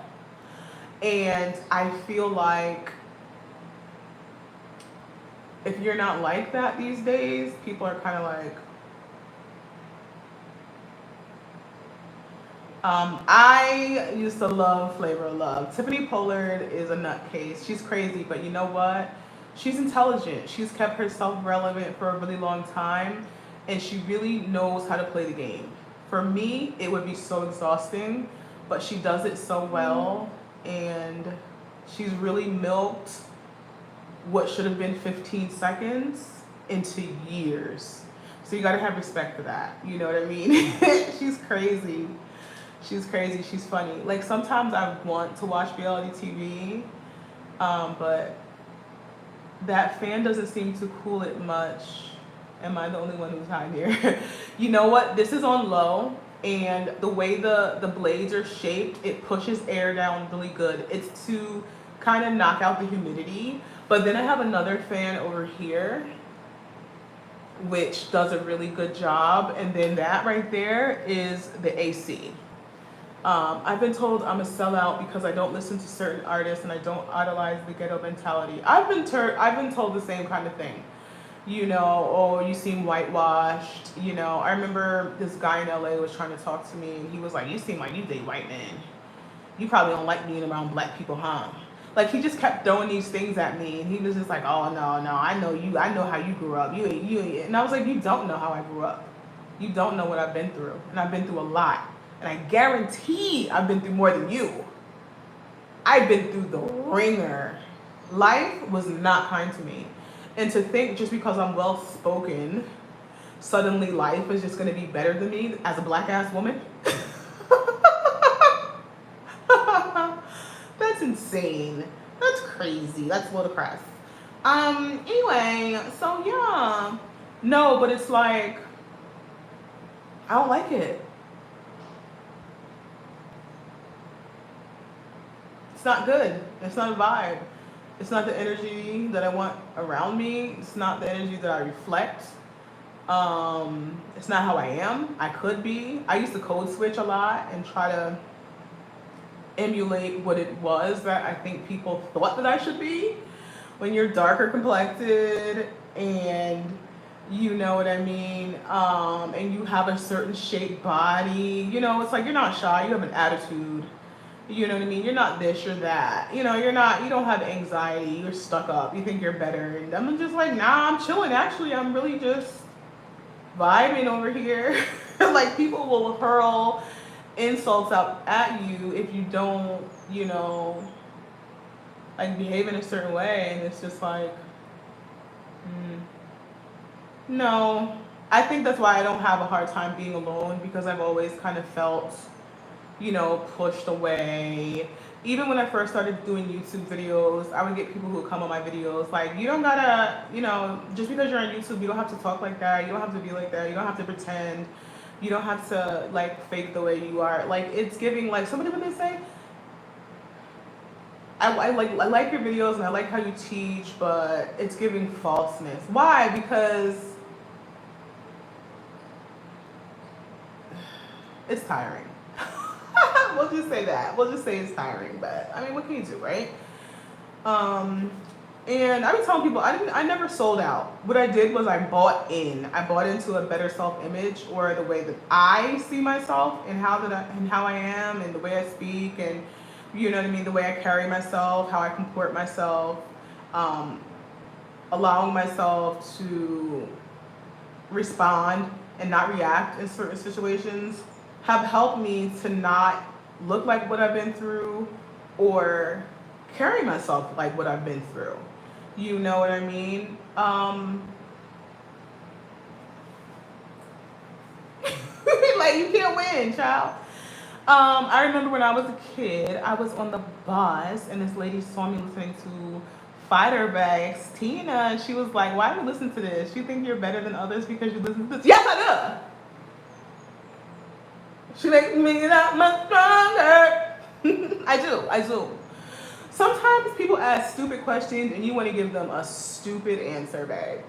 And I feel like if you're not like that these days, people are kind of like, I used to love Flavor of Love. Tiffany Pollard is a nutcase. She's crazy, but you know what? She's intelligent. She's kept herself relevant for a really long time, and she really knows how to play the game. For me, it would be so exhausting, but she does it so well, and she's really milked what should have been 15 seconds into years. So you gotta have respect for that. You know what I mean? She's crazy. She's crazy. She's funny. Like, sometimes I want to watch reality TV, but That fan doesn't seem to cool it much. Am I the only one who's hot here? You know what? This is on low, and the way the blades are shaped, it pushes air down really good. It's to kind of knock out the humidity. But then I have another fan over here, which does a really good job. And then that right there is the AC. I've been told I'm a sellout because I don't listen to certain artists and I don't idolize the ghetto mentality. I've been told the same kind of thing. You know, oh, you seem whitewashed. You know, I remember this guy in LA was trying to talk to me and he was like, you seem like you date white men. You probably don't like being around black people, huh? Like he just kept throwing these things at me, and he was just like, "Oh no, no, I know you. I know how you grew up. You." And I was like, "You don't know how I grew up. You don't know what I've been through, and I've been through a lot. And I guarantee I've been through more than you. I've been through the ringer. Life was not kind to me, and to think just because I'm well spoken, suddenly life is just going to be better than me as a black ass woman." That's insane. That's crazy. That's ludicrous. Anyway, so yeah. No, but it's like I don't like it. It's not good. It's not a vibe. It's not the energy that I want around me. It's not the energy that I reflect. It's not how I am. I could be. I used to code switch a lot and try to emulate what it was that I think people thought that I should be. When you're darker complected and you know what I mean, and you have a certain shaped body, you know, it's like you're not shy, you have an attitude. You know what I mean? You're not this, you're that. You know, you don't have anxiety, you're stuck up, you think you're better. And I'm just like, nah, I'm chilling. Actually, I'm really just vibing over here. Like people will hurl insults out at you if you don't, you know, like behave in a certain way, and it's just like, no. I think that's why I don't have a hard time being alone, because I've always kind of felt, you know, pushed away. Even when I first started doing YouTube videos, I would get people who would come on my videos like, you don't gotta, you know, just because you're on YouTube, you don't have to talk like that, you don't have to be like that, you don't have to pretend. You don't have to like fake the way you are. Like it's giving like somebody when they say, I like your videos and I like how you teach, but it's giving falseness. Why? Because it's tiring. We'll just say that. We'll just say it's tiring. But I mean, what can you do, right? And I was telling people I never sold out. What I did was I bought in. I bought into a better self-image, or the way that I see myself and how I am and the way I speak, and you know what I mean, the way I carry myself, how I comport myself, allowing myself to respond and not react in certain situations have helped me to not look like what I've been through or carry myself like what I've been through. You know what I mean? Like you can't win, child. I remember when I was a kid, I was on the bus and this lady saw me listening to Fighter Bags, Tina, and she was like, "Why do you listen to this? You think you're better than others because you listen to this?" Yes, I do. She makes me that much stronger. I do. Sometimes people ask stupid questions and you want to give them a stupid answer back.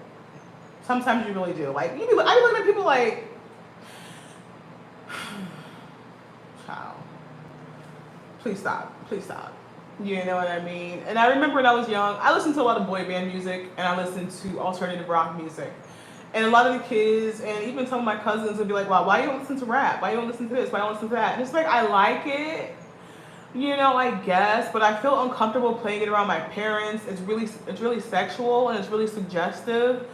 Sometimes you really do. Like I be looking at people like, child, please stop. You know what I mean? And I remember when I was young, I listened to a lot of boy band music and I listened to alternative rock music. And a lot of the kids and even some of my cousins would be like, "Wow, why you don't listen to rap? Why you don't listen to this? Why you don't listen to that?" And it's like, I like it. You know, I guess, but I feel uncomfortable playing it around my parents. It's really sexual and it's really suggestive,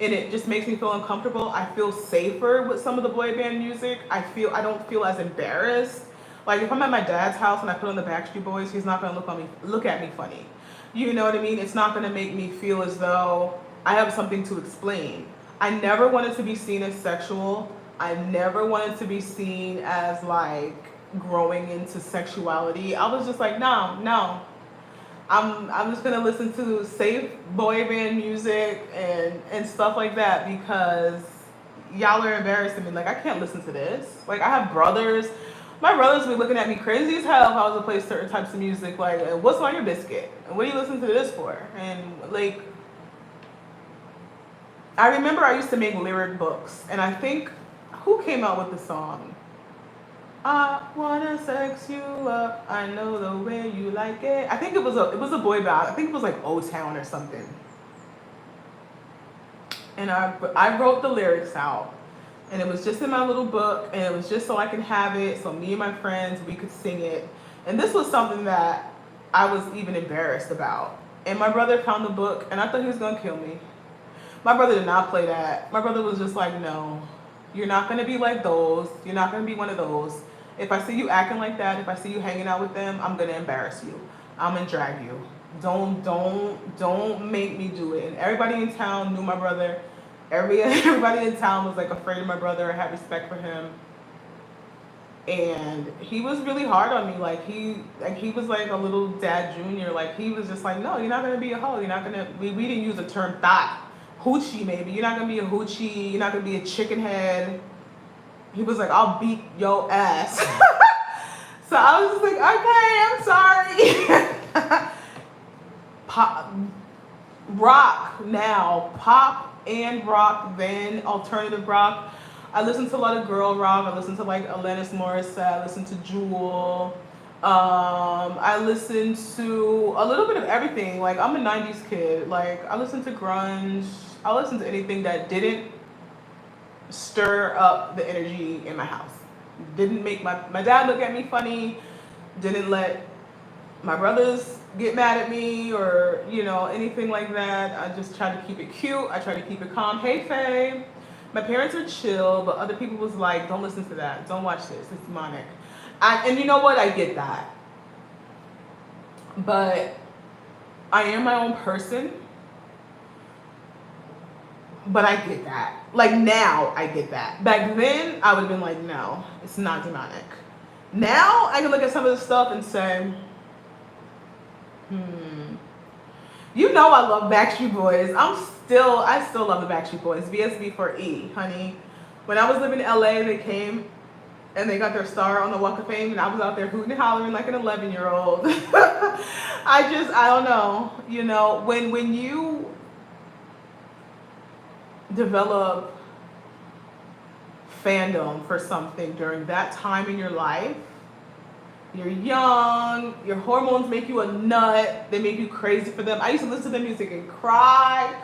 and it just makes me feel uncomfortable. I feel safer with some of the boy band music. I don't feel as embarrassed. Like if I'm at my dad's house and I put on the Backstreet Boys, he's not gonna look at me funny. You know what I mean? It's not gonna make me feel as though I have something to explain. I never wanted to be seen as sexual. I never wanted to be seen as like growing into sexuality. I was just like, no. I'm just gonna listen to safe boy band music and stuff like that because y'all are embarrassing me. Like I can't listen to this. Like I have brothers. My brothers be looking at me crazy as hell if I was to play certain types of music. Like, what's on your biscuit? And what are you listening to this for? And like, I remember I used to make lyric books, and I think who came out with the song? I wanna sex you up. I know the way you like it. I think it was a boy band. I think it was like O Town or something. And I wrote the lyrics out, and it was just in my little book, and it was just so I can have it, so me and my friends we could sing it. And this was something that I was even embarrassed about. And my brother found the book, and I thought he was gonna kill me. My brother did not play that. My brother was just like, no, you're not gonna be like those. You're not gonna be one of those. If I see you acting like that, if I see you hanging out with them, I'm gonna embarrass you. I'm gonna drag you. Don't make me do it. And everybody in town knew my brother. Everybody in town was like afraid of my brother. I had respect for him. And he was really hard on me. He was like a little dad junior. Like he was just like, no, you're not gonna be a hoe. You're not gonna. We didn't use the term thought. Hoochie maybe. You're not gonna be a hoochie. You're not gonna be a chicken head. He was like, I'll beat your ass. So I was just like, okay, I'm sorry. Pop, rock now, pop and rock, then alternative rock. I listen to a lot of girl rock. I listen to like Alanis Morissette. I listen to Jewel. I listen to a little bit of everything. Like I'm a '90s kid. Like I listen to grunge. I listen to anything that didn't stir up the energy in my house. Didn't make my dad look at me funny. Didn't let my brothers get mad at me or anything like that. I just try to keep it cute. I try to keep it calm. Hey Faye, my parents are chill, but other people was like, don't listen to that. Don't watch this. It's demonic. And you know what? I get that. But I am my own person. But I get that. Like now, I get that. Back then, I would have been like, no, it's not demonic. Now, I can look at some of the stuff and say, I love Backstreet Boys. I still love the Backstreet Boys. VSB for E, honey. When I was living in LA, they came and they got their star on the Walk of Fame, and I was out there hooting and hollering like an 11-year-old. I don't know. When you develop fandom for something during that time in your life, you're young, your hormones make you a nut, they make you crazy for them. I used to listen to the music and cry,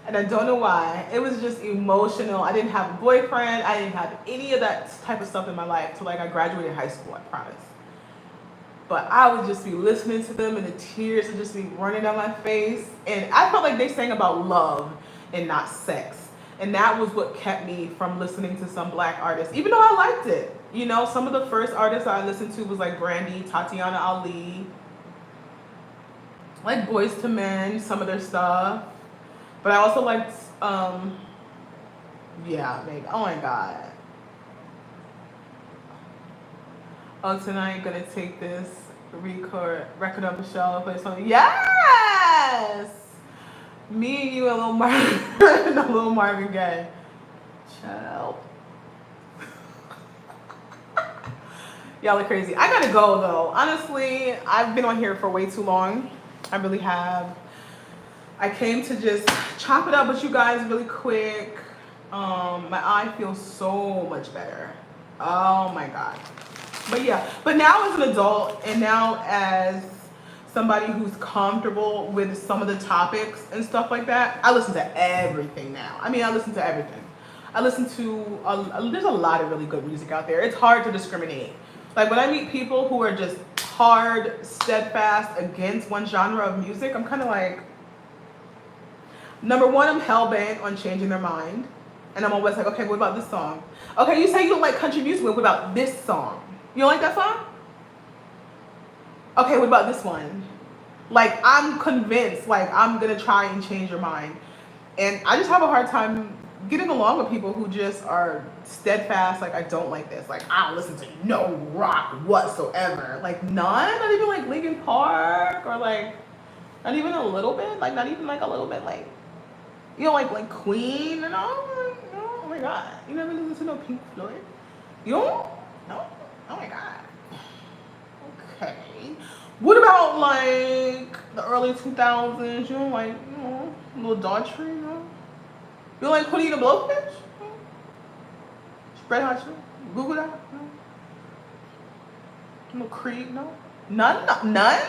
and I don't know why. It was just emotional. I didn't have a boyfriend, I didn't have any of that type of stuff in my life till like I graduated high school, I promise. But I would just be listening to them and the tears would just be running down my face. And I felt like they sang about love and not sex. And that was what kept me from listening to some black artists, even though I liked it. Some of the first artists I listened to was like Brandy, Tatiana Ali, like Boys to Men, some of their stuff. But I also liked, maybe. Oh my God. Oh, tonight gonna take this record off the shelf, play something. Yes! Me and you and Lil Marvin and a Lil Marvin Gaye. Child. Y'all are crazy. I gotta go though. Honestly, I've been on here for way too long. I really have. I came to just chop it up with you guys really quick. My eye feels so much better. Oh my God. But now as an adult and now as somebody who's comfortable with some of the topics and stuff like that, I listen to everything now. I listen to everything. I listen to, there's a lot of really good music out there. It's hard to discriminate. Like when I meet people who are just hard, steadfast against one genre of music, I'm kind of like, number one, I'm hell-bent on changing their mind. And I'm always like, okay, what about this song? Okay, you say you don't like country music, what about this song? You don't like that song? Okay, what about this one? Like, I'm convinced, like, I'm gonna try and change your mind. And I just have a hard time getting along with people who just are steadfast. Like, I don't like this. Like, I don't listen to no rock whatsoever. Like, none. Not even like Linkin Park or like not even a little bit. Like, not even like a little bit. Like, you know, like Queen and all. No, oh my god. You never listen to no Pink Floyd? You don't? No. Oh my god. Okay. What about like the early 2000s? You know, like, you know, Little Daughtry, you know? You like Hootie and the Blowfish? Spread Hot Chili? Google that? No. No Creed? No. None? None?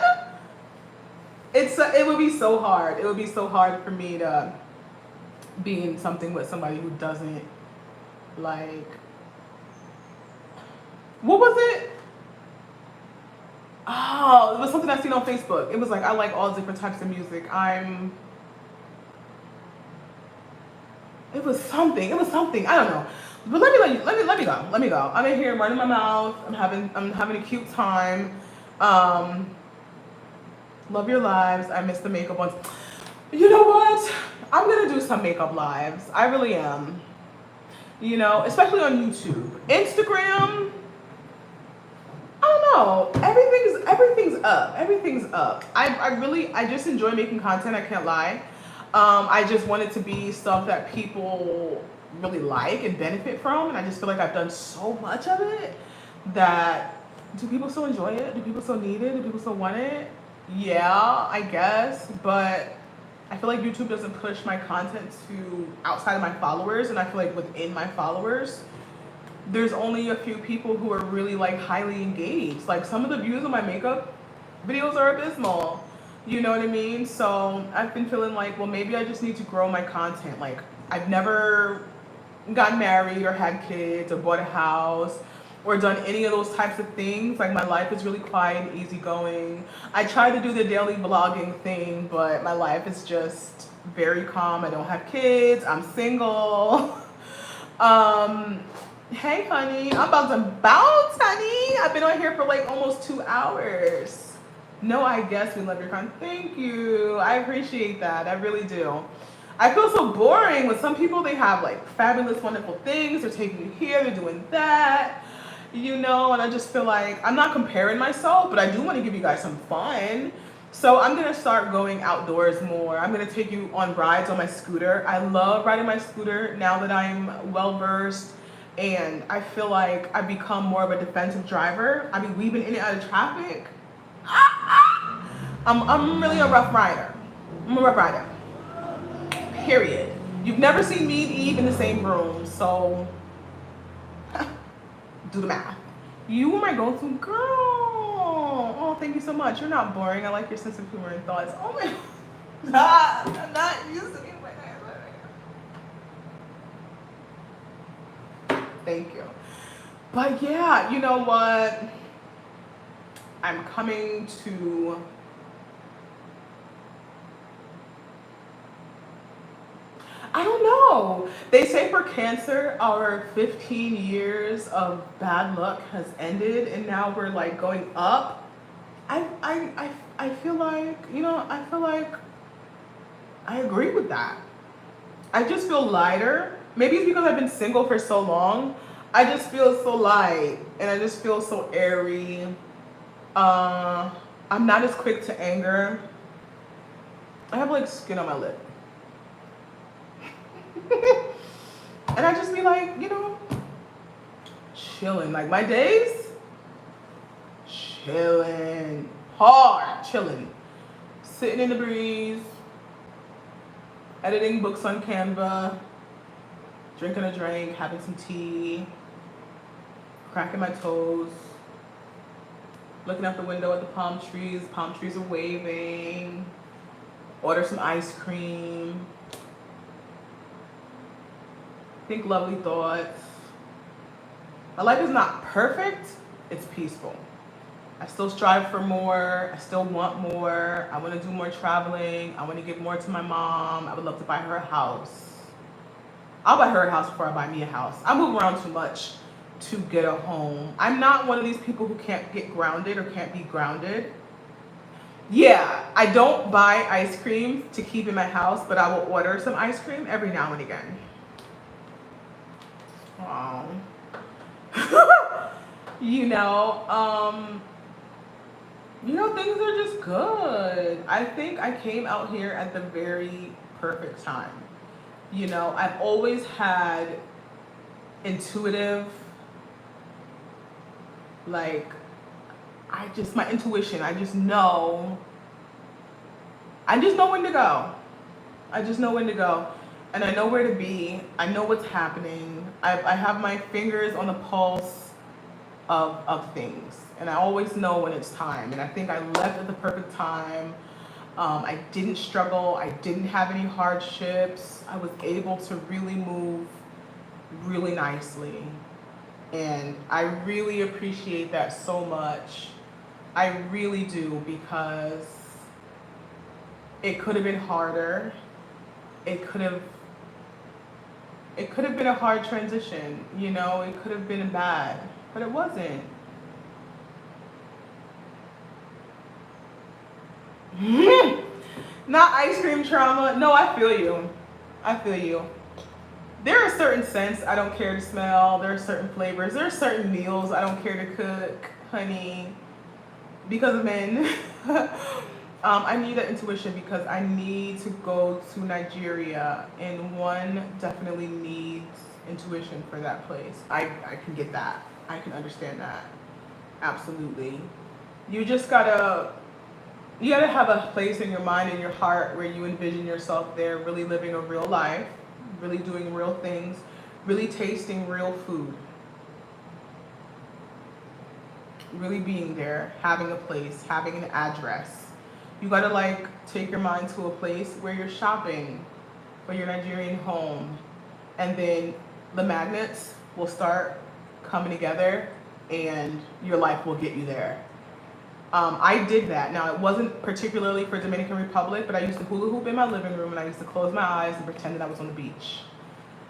It would be so hard. It would be so hard for me to be in something with somebody who doesn't like. What was it? Oh, it was something I seen on Facebook. It was like, I like all different types of music. It was something. It was something. I don't know. But let me go. I'm in here running my mouth. I'm having a cute time. Love your lives. I miss the makeup ones. You know what? I'm gonna do some makeup lives. I really am. You know, especially on YouTube. Instagram, I don't know. Everything's up. Everything's up. I just enjoy making content. I can't lie. I just want it to be stuff that people really like and benefit from, and I just feel like I've done so much of it that do people still enjoy it? Do people still need it? Do people still want it? Yeah, I guess, but I feel like YouTube doesn't push my content to outside of my followers, and I feel like within my followers, there's only a few people who are really like highly engaged. Like some of the views of my makeup videos are abysmal. You know what I mean? So I've been feeling like, well, maybe I just need to grow my content. Like I've never gotten married or had kids or bought a house or done any of those types of things. Like my life is really quiet and easygoing. I try to do the daily vlogging thing, but my life is just very calm. I don't have kids. I'm single. Hey, honey. I'm about to bounce, honey. I've been on here for like almost 2 hours. No, I guess we love your content. Thank you. I appreciate that. I really do. I feel so boring with some people. They have like fabulous, wonderful things. They're taking you here. They're doing that. You know, and I just feel like I'm not comparing myself, but I do want to give you guys some fun. So I'm going to start going outdoors more. I'm going to take you on rides on my scooter. I love riding my scooter now that I'm well versed, and I feel like I've become more of a defensive driver. I mean, weaving in and out of traffic. I'm really a rough rider. I'm a rough rider. Period. You've never seen me and Eve in the same room, so do the math. You were my go-to girl. Oh, thank you so much. You're not boring. I like your sense of humor and thoughts. Oh my God, I'm not used to being like that. Thank you. But yeah, you know what? I'm coming to I don't know. They say for Cancer, our 15 years of bad luck has ended, and now we're like going up. I feel like, you know, I feel like I agree with that. I just feel lighter. Maybe it's because I've been single for so long. I just feel so light, and I just feel so airy. I'm not as quick to anger. I have like skin on my lip. And I just be like, you know, chilling. Like my days, chilling. Hard chilling. Sitting in the breeze, editing books on Canva, drinking a drink, having some tea, cracking my toes, looking out the window at the palm trees. Palm trees are waving. Order some ice cream. Think lovely thoughts. My life is not perfect, it's peaceful. I still strive for more. I still want more. I want to do more traveling. I want to give more to my mom. I would love to buy her a house. I'll buy her a house before I buy me a house. I move around too much to get a home. I'm not one of these people who can't get grounded or can't be grounded. Yeah, I don't buy ice cream to keep in my house, but I will order some ice cream every now and again. Wow. you know, um, things are just good. I think I came out here at the very perfect time. I've always had intuitive, like, my intuition. I just know when to go. I just know when to go. And I know where to be. I know what's happening. I have my fingers on the pulse of things. And I always know when it's time. And I think I left at the perfect time. I didn't struggle. I didn't have any hardships. I was able to really move really nicely. And I really appreciate that so much. I really do, because it could have been harder. It could have been a hard transition, it could have been bad, but it wasn't. Not ice cream trauma. No, I feel you. I feel you. There are certain scents I don't care to smell. There are certain flavors. There are certain meals I don't care to cook, honey, because of men. I need that intuition because I need to go to Nigeria, and one definitely needs intuition for that place. I can get that. I can understand that. Absolutely. You just gotta have a place in your mind and your heart where you envision yourself there, really living a real life, really doing real things, really tasting real food, really being there, having a place, having an address. You gotta take your mind to a place where you're shopping for your Nigerian home, and then the magnets will start coming together and your life will get you there. I did that. Now, it wasn't particularly for Dominican Republic, but I used to hula hoop in my living room, and I used to close my eyes and pretend that I was on the beach.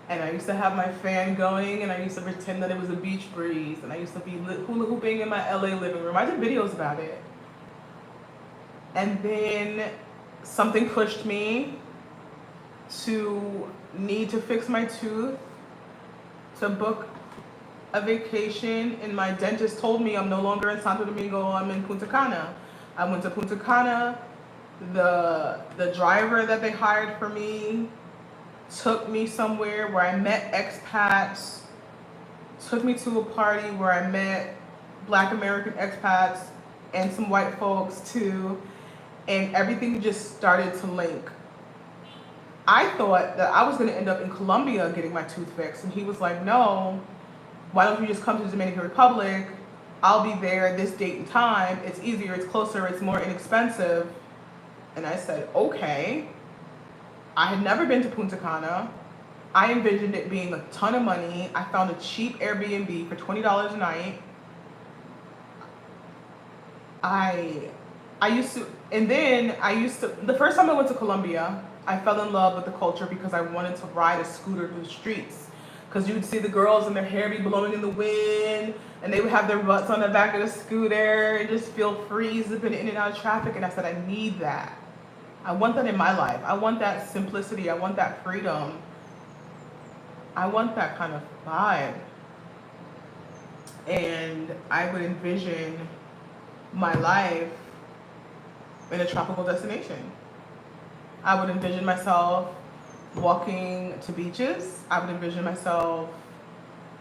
And I used to have my fan going, and I used to pretend that it was a beach breeze, and I used to be hula hooping in my LA living room. I did videos about it. And then something pushed me to need to fix my tooth, to book a vacation, and my dentist told me I'm no longer in Santo Domingo, I'm in Punta Cana. I went to Punta Cana. The driver that they hired for me took me somewhere where I met expats, took me to a party where I met Black American expats and some white folks too, and everything just started to link. I thought that I was going to end up in Colombia getting my tooth fixed, and he was like, no, why don't you just come to the Dominican Republic? I'll be there this date and time. It's easier, it's closer, it's more inexpensive. And I said, okay. I had never been to Punta Cana. I envisioned it being a ton of money. I found a cheap Airbnb for $20 a night. The first time I went to Colombia, I fell in love with the culture because I wanted to ride a scooter through the streets. Because you would see the girls and their hair be blowing in the wind, and they would have their butts on the back of the scooter and just feel free zipping in and out of traffic. And I said, I need that. I want that in my life. I want that simplicity. I want that freedom. I want that kind of vibe. And I would envision my life in a tropical destination. I would envision myself walking to beaches. I would envision myself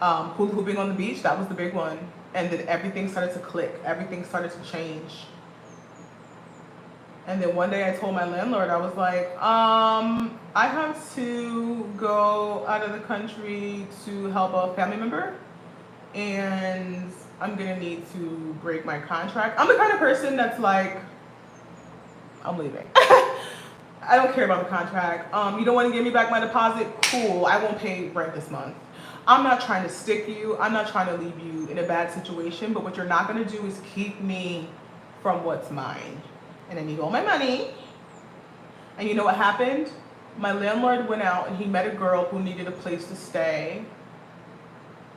hula hooping on the beach. That was the big one. And then everything started to click. Everything started to change. And then one day I told my landlord, I was like, I have to go out of the country to help a family member, and I'm gonna need to break my contract. I'm the kind of person that's like, I'm leaving. I don't care about the contract. You don't want to give me back my deposit? Cool, I won't pay rent this month. I'm not trying to stick you. I'm not trying to leave you in a bad situation, but what you're not gonna do is keep me from what's mine. And I need all my money. And you know what happened? My landlord went out and he met a girl who needed a place to stay,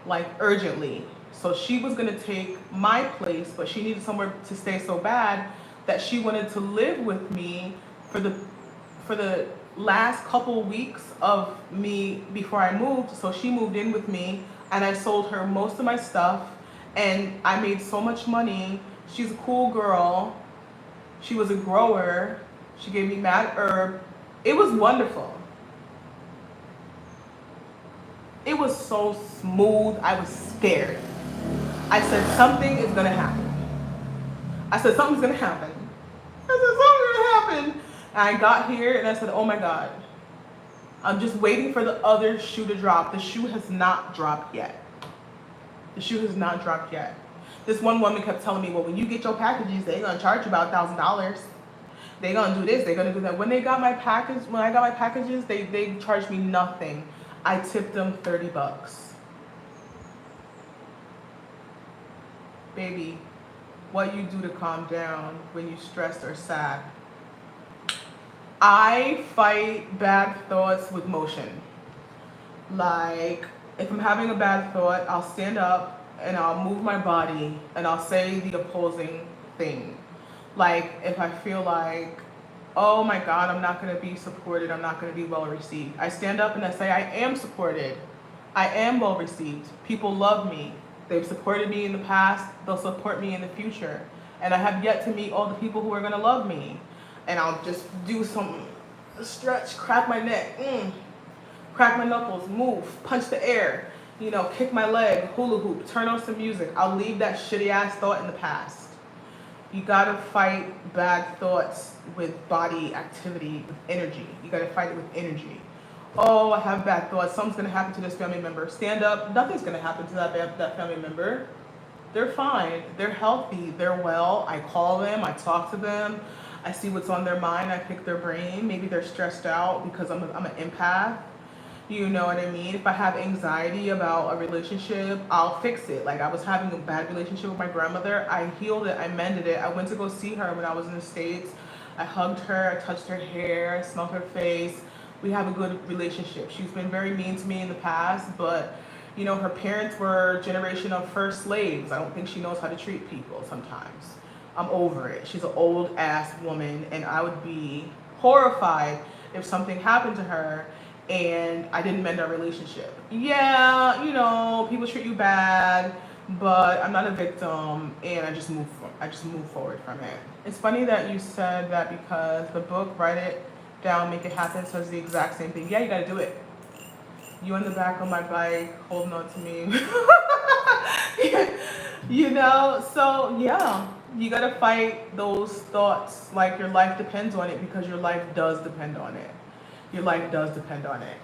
like urgently. So she was gonna take my place, but she needed somewhere to stay so bad that she wanted to live with me for the last couple weeks of me before I moved, so she moved in with me, and I sold her most of my stuff, and I made so much money. She's a cool girl. She was a grower. She gave me mad herb. It was wonderful. It was so smooth. I was scared. I said, something is gonna happen. I said, something's gonna happen. I said, something's gonna happen. And I got here and I said, oh my God. I'm just waiting for the other shoe to drop. The shoe has not dropped yet. The shoe has not dropped yet. This one woman kept telling me, well, when you get your packages, they're gonna charge you about $1,000. They're gonna do this, they're gonna do that. When I got my packages, they charged me nothing. I tipped them $30. Baby, what you do to calm down when you're stressed or sad? I fight bad thoughts with motion. Like, if I'm having a bad thought, I'll stand up and I'll move my body and I'll say the opposing thing. Like, if I feel like, oh my God, I'm not going to be supported, I'm not going to be well received, I stand up and I say, I am supported, I am well received, people love me, they've supported me in the past, they'll support me in the future, and I have yet to meet all the people who are going to love me. And I'll just do some stretch, crack my neck, crack my knuckles, move, punch the air, kick my leg, hula hoop, turn on some music. I'll leave that shitty ass thought in the past. You gotta fight bad thoughts with body activity, with energy. You gotta fight it with energy. Oh, I have bad thoughts. Something's gonna happen to this family member. Stand up. Nothing's gonna happen to that family member. They're fine. They're healthy. They're well. I call them. I talk to them. I see what's on their mind. I pick their brain. Maybe they're stressed out because I'm an empath. You know what I mean? If I have anxiety about a relationship, I'll fix it. Like, I was having a bad relationship with my grandmother. I healed it. I mended it. I went to go see her when I was in the States. I hugged her. I touched her hair. I smelled her face. We have a good relationship. She's been very mean to me in the past, but her parents were a generation of first slaves. I don't think she knows how to treat people sometimes. I'm over it. She's an old ass woman, and I would be horrified if something happened to her and I didn't mend our relationship. Yeah, people treat you bad, but I'm not a victim, and I just move forward from it. It's funny that you said that, because the book Write It Down, Make It Happen says the exact same thing. Yeah, you gotta do it. You on the back of my bike holding on to me. So yeah, you gotta fight those thoughts like your life depends on it, because your life does depend on it. Your life does depend on it.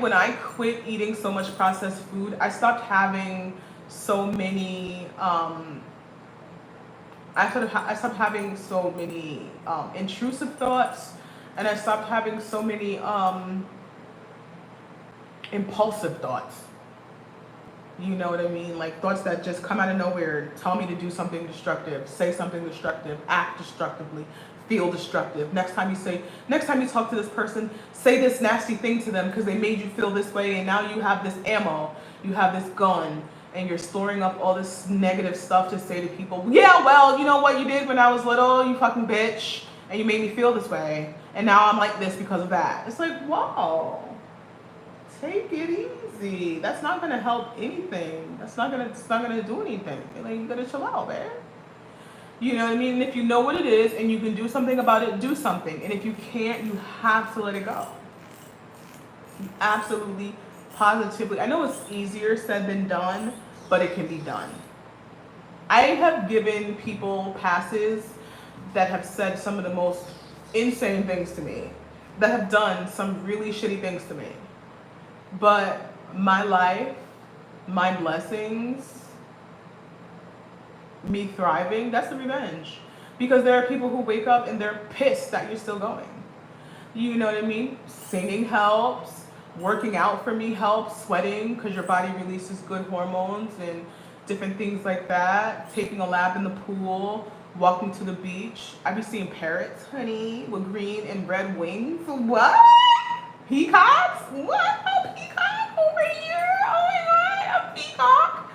When I quit eating so much processed food, I stopped having so many. I stopped having so many intrusive thoughts, and I stopped having so many impulsive thoughts. You know what I mean? Like, thoughts that just come out of nowhere, tell me to do something destructive, say something destructive, act destructively, feel destructive. Next time you talk to this person, say this nasty thing to them because they made you feel this way, and now you have this ammo, you have this gun, and you're storing up all this negative stuff to say to people. Yeah, well, you know what you did when I was little, you fucking bitch, and you made me feel this way, and now I'm like this because of that. It's like, whoa. Take it easy. That's not gonna help anything. It's not gonna do anything. Like, you gotta chill out, man. You know what I mean? And if you know what it is and you can do something about it, do something. And if you can't, you have to let it go. Absolutely, positively. I know it's easier said than done, but it can be done. I have given people passes that have said some of the most insane things to me, that have done some really shitty things to me. But my life, my blessings, me thriving, that's the revenge. Because there are people who wake up and they're pissed that you're still going. You know what I mean? Singing helps, working out for me helps, sweating because your body releases good hormones and different things like that. Taking a lap in the pool, walking to the beach. I be seeing parrots, honey, with green and red wings. What? Peacocks? What? A peacock over here? Oh my God, a peacock?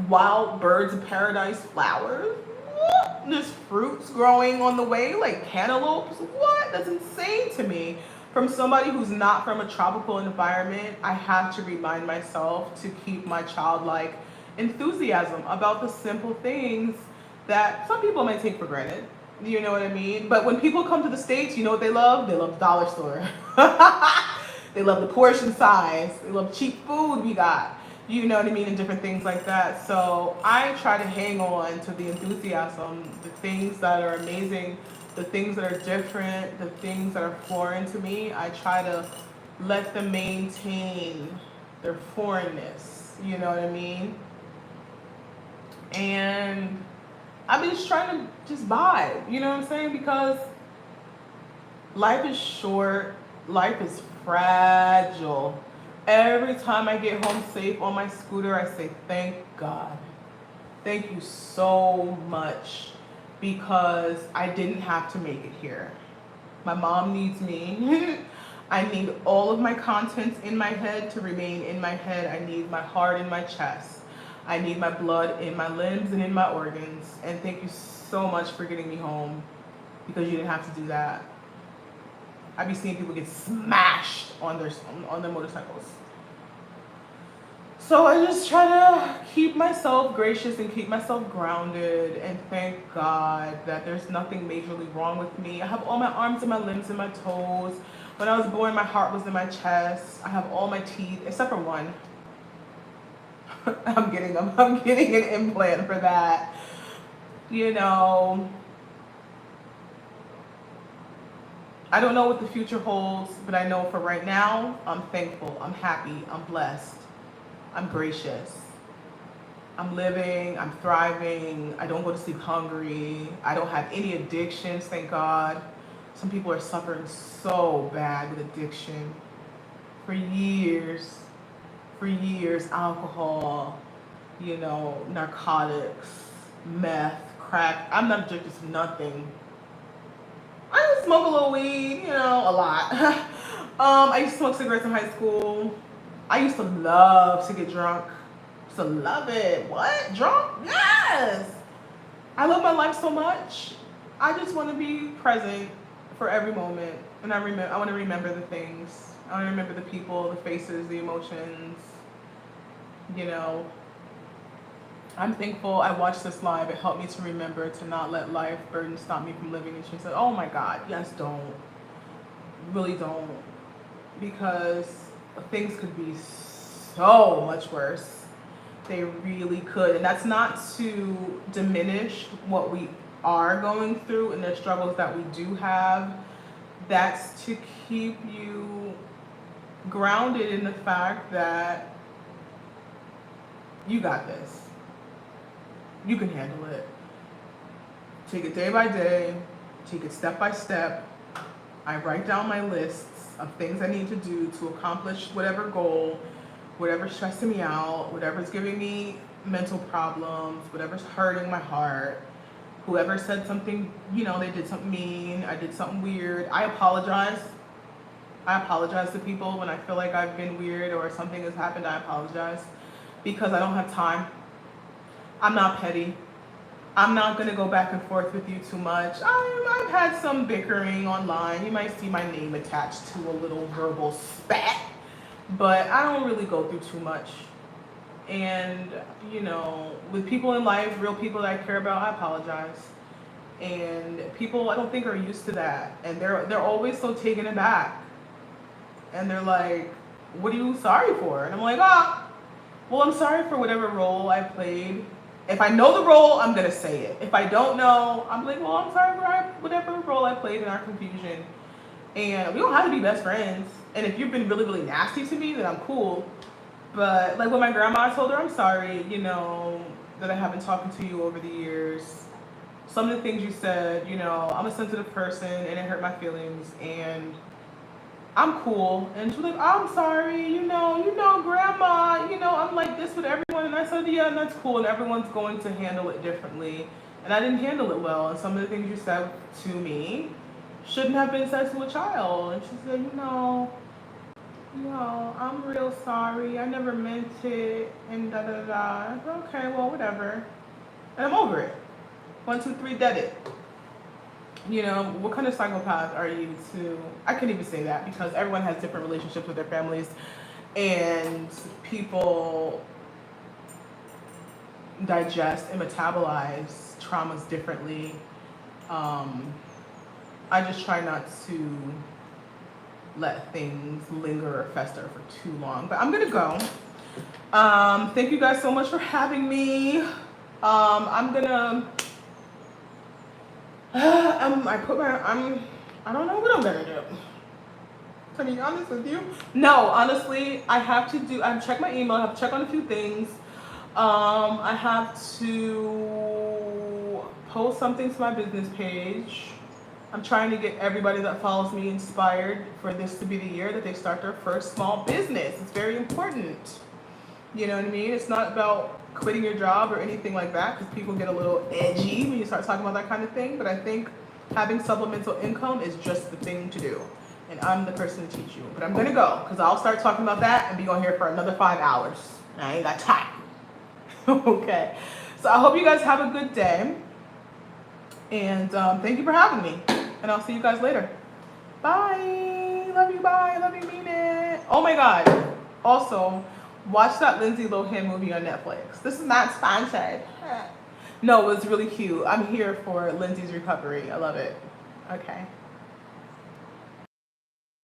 Wild birds of paradise flowers? What? There's fruits growing on the way, like cantaloupes? What? That's insane to me. from somebody who's not from a tropical environment, I have to remind myself to keep my childlike enthusiasm about the simple things that some people may take for granted. You know what I mean? But when people come to the States, you know what they love? They love the dollar store. They love the portion size. They love cheap food we got. You know what I mean? And different things like that. So I try to hang on to the enthusiasm, the things that are amazing, the things that are different, the things that are foreign to me. I try to let them maintain their foreignness. You know what I mean? And I've been just trying to just vibe. You know what I'm saying? Because life is short, life is fragile. Every time I get home safe on my scooter, I say, thank God. Thank you so much because I didn't have to make it here. My mom needs me. I need all of my contents in my head to remain in my head. I need my heart in my chest. I need my blood in my limbs and in my organs. And thank you so much for getting me home because you didn't have to do that. I be seeing people get smashed on their motorcycles. So I just try to keep myself gracious and keep myself grounded and thank God that there's nothing majorly wrong with me. I have all my arms and my limbs and my toes. When I was born, my heart was in my chest. I have all my teeth except for one. I'm getting an implant for that. You know, I don't know what the future holds, but I know for right now, I'm thankful, I'm happy, I'm blessed, I'm gracious. I'm living, I'm thriving, I don't go to sleep hungry, I don't have any addictions, thank God. Some people are suffering so bad with addiction. For years, alcohol, you know, narcotics, meth, crack. I'm not addicted to nothing. I just smoke a little weed, you know, a lot. I used to smoke cigarettes in high school. I used to love to get drunk. Used to love it. What? Drunk? Yes. I love my life so much. I just want to be present for every moment, and I want to remember the things. I want to remember the people, the faces, the emotions. You know, I'm thankful I watched this live. It helped me to remember to not let life burden stop me from living. And she said, oh my God, yes, don't. Really don't. Because things could be so much worse. They really could. And that's not to diminish what we are going through and the struggles that we do have. That's to keep you grounded in the fact that you got this. You can handle it. Take it day by day. Take it step by step. I write down my lists of things I need to do to accomplish whatever goal, whatever's stressing me out, whatever's giving me mental problems, whatever's hurting my heart. Whoever said something, you know, they did something mean, I did something weird. I apologize. I apologize to people when I feel like I've been weird or something has happened. I apologize because I don't have time. I'm not petty. I'm not going to go back and forth with you too much. I've had some bickering online. You might see my name attached to a little verbal spat, but I don't really go through too much. And, you know, with people in life, real people that I care about, I apologize. And people I don't think are used to that. And they're always so taken aback. And they're like, what are you sorry for? And I'm like, well, I'm sorry for whatever role I played. If I know the role, I'm going to say it. If I don't know, I'm like, well, I'm sorry for whatever role I played in our confusion. And we don't have to be best friends. And if you've been really, really nasty to me, then I'm cool. But like when my grandma, I told her, I'm sorry, you know, that I haven't talked to you over the years. Some of the things you said, you know, I'm a sensitive person and it hurt my feelings. And I'm cool. And she was like, I'm sorry, you know, grandma, you know, I'm like this with everyone. And I said, yeah, and that's cool. And everyone's going to handle it differently. And I didn't handle it well. And some of the things you said to me shouldn't have been said to a child. And she said, I'm real sorry. I never meant it. And da da da. I said, okay, well, whatever. And I'm over it. 1, 2, 3, dead it. You know, what kind of psychopath are you to, I can't even say that because everyone has different relationships with their families and people digest and metabolize traumas differently. I just try not to let things linger or fester for too long. But I'm gonna go. Thank you guys so much for having me. I'm gonna. I don't know what I'm gonna do. To be honest with you, no. Honestly, I have to do. I have to check my email. I have to check on a few things. I have to post something to my business page. I'm trying to get everybody that follows me inspired for this to be the year that they start their first small business. It's very important. You know what I mean? It's not about quitting your job or anything like that because people get a little edgy when you start talking about that kind of thing. But I think having supplemental income is just the thing to do. And I'm the person to teach you. But I'm going to go because I'll start talking about that and be on here for another 5 hours. I ain't got time. Okay. So I hope you guys have a good day. And thank you for having me. And I'll see you guys later. Bye. Love you. Bye. Love you. Mean it. Oh my God. Also, watch that Lindsay Lohan movie on Netflix. This is not sponsored. No, it was really cute. I'm here for Lindsay's recovery. I love it. Okay.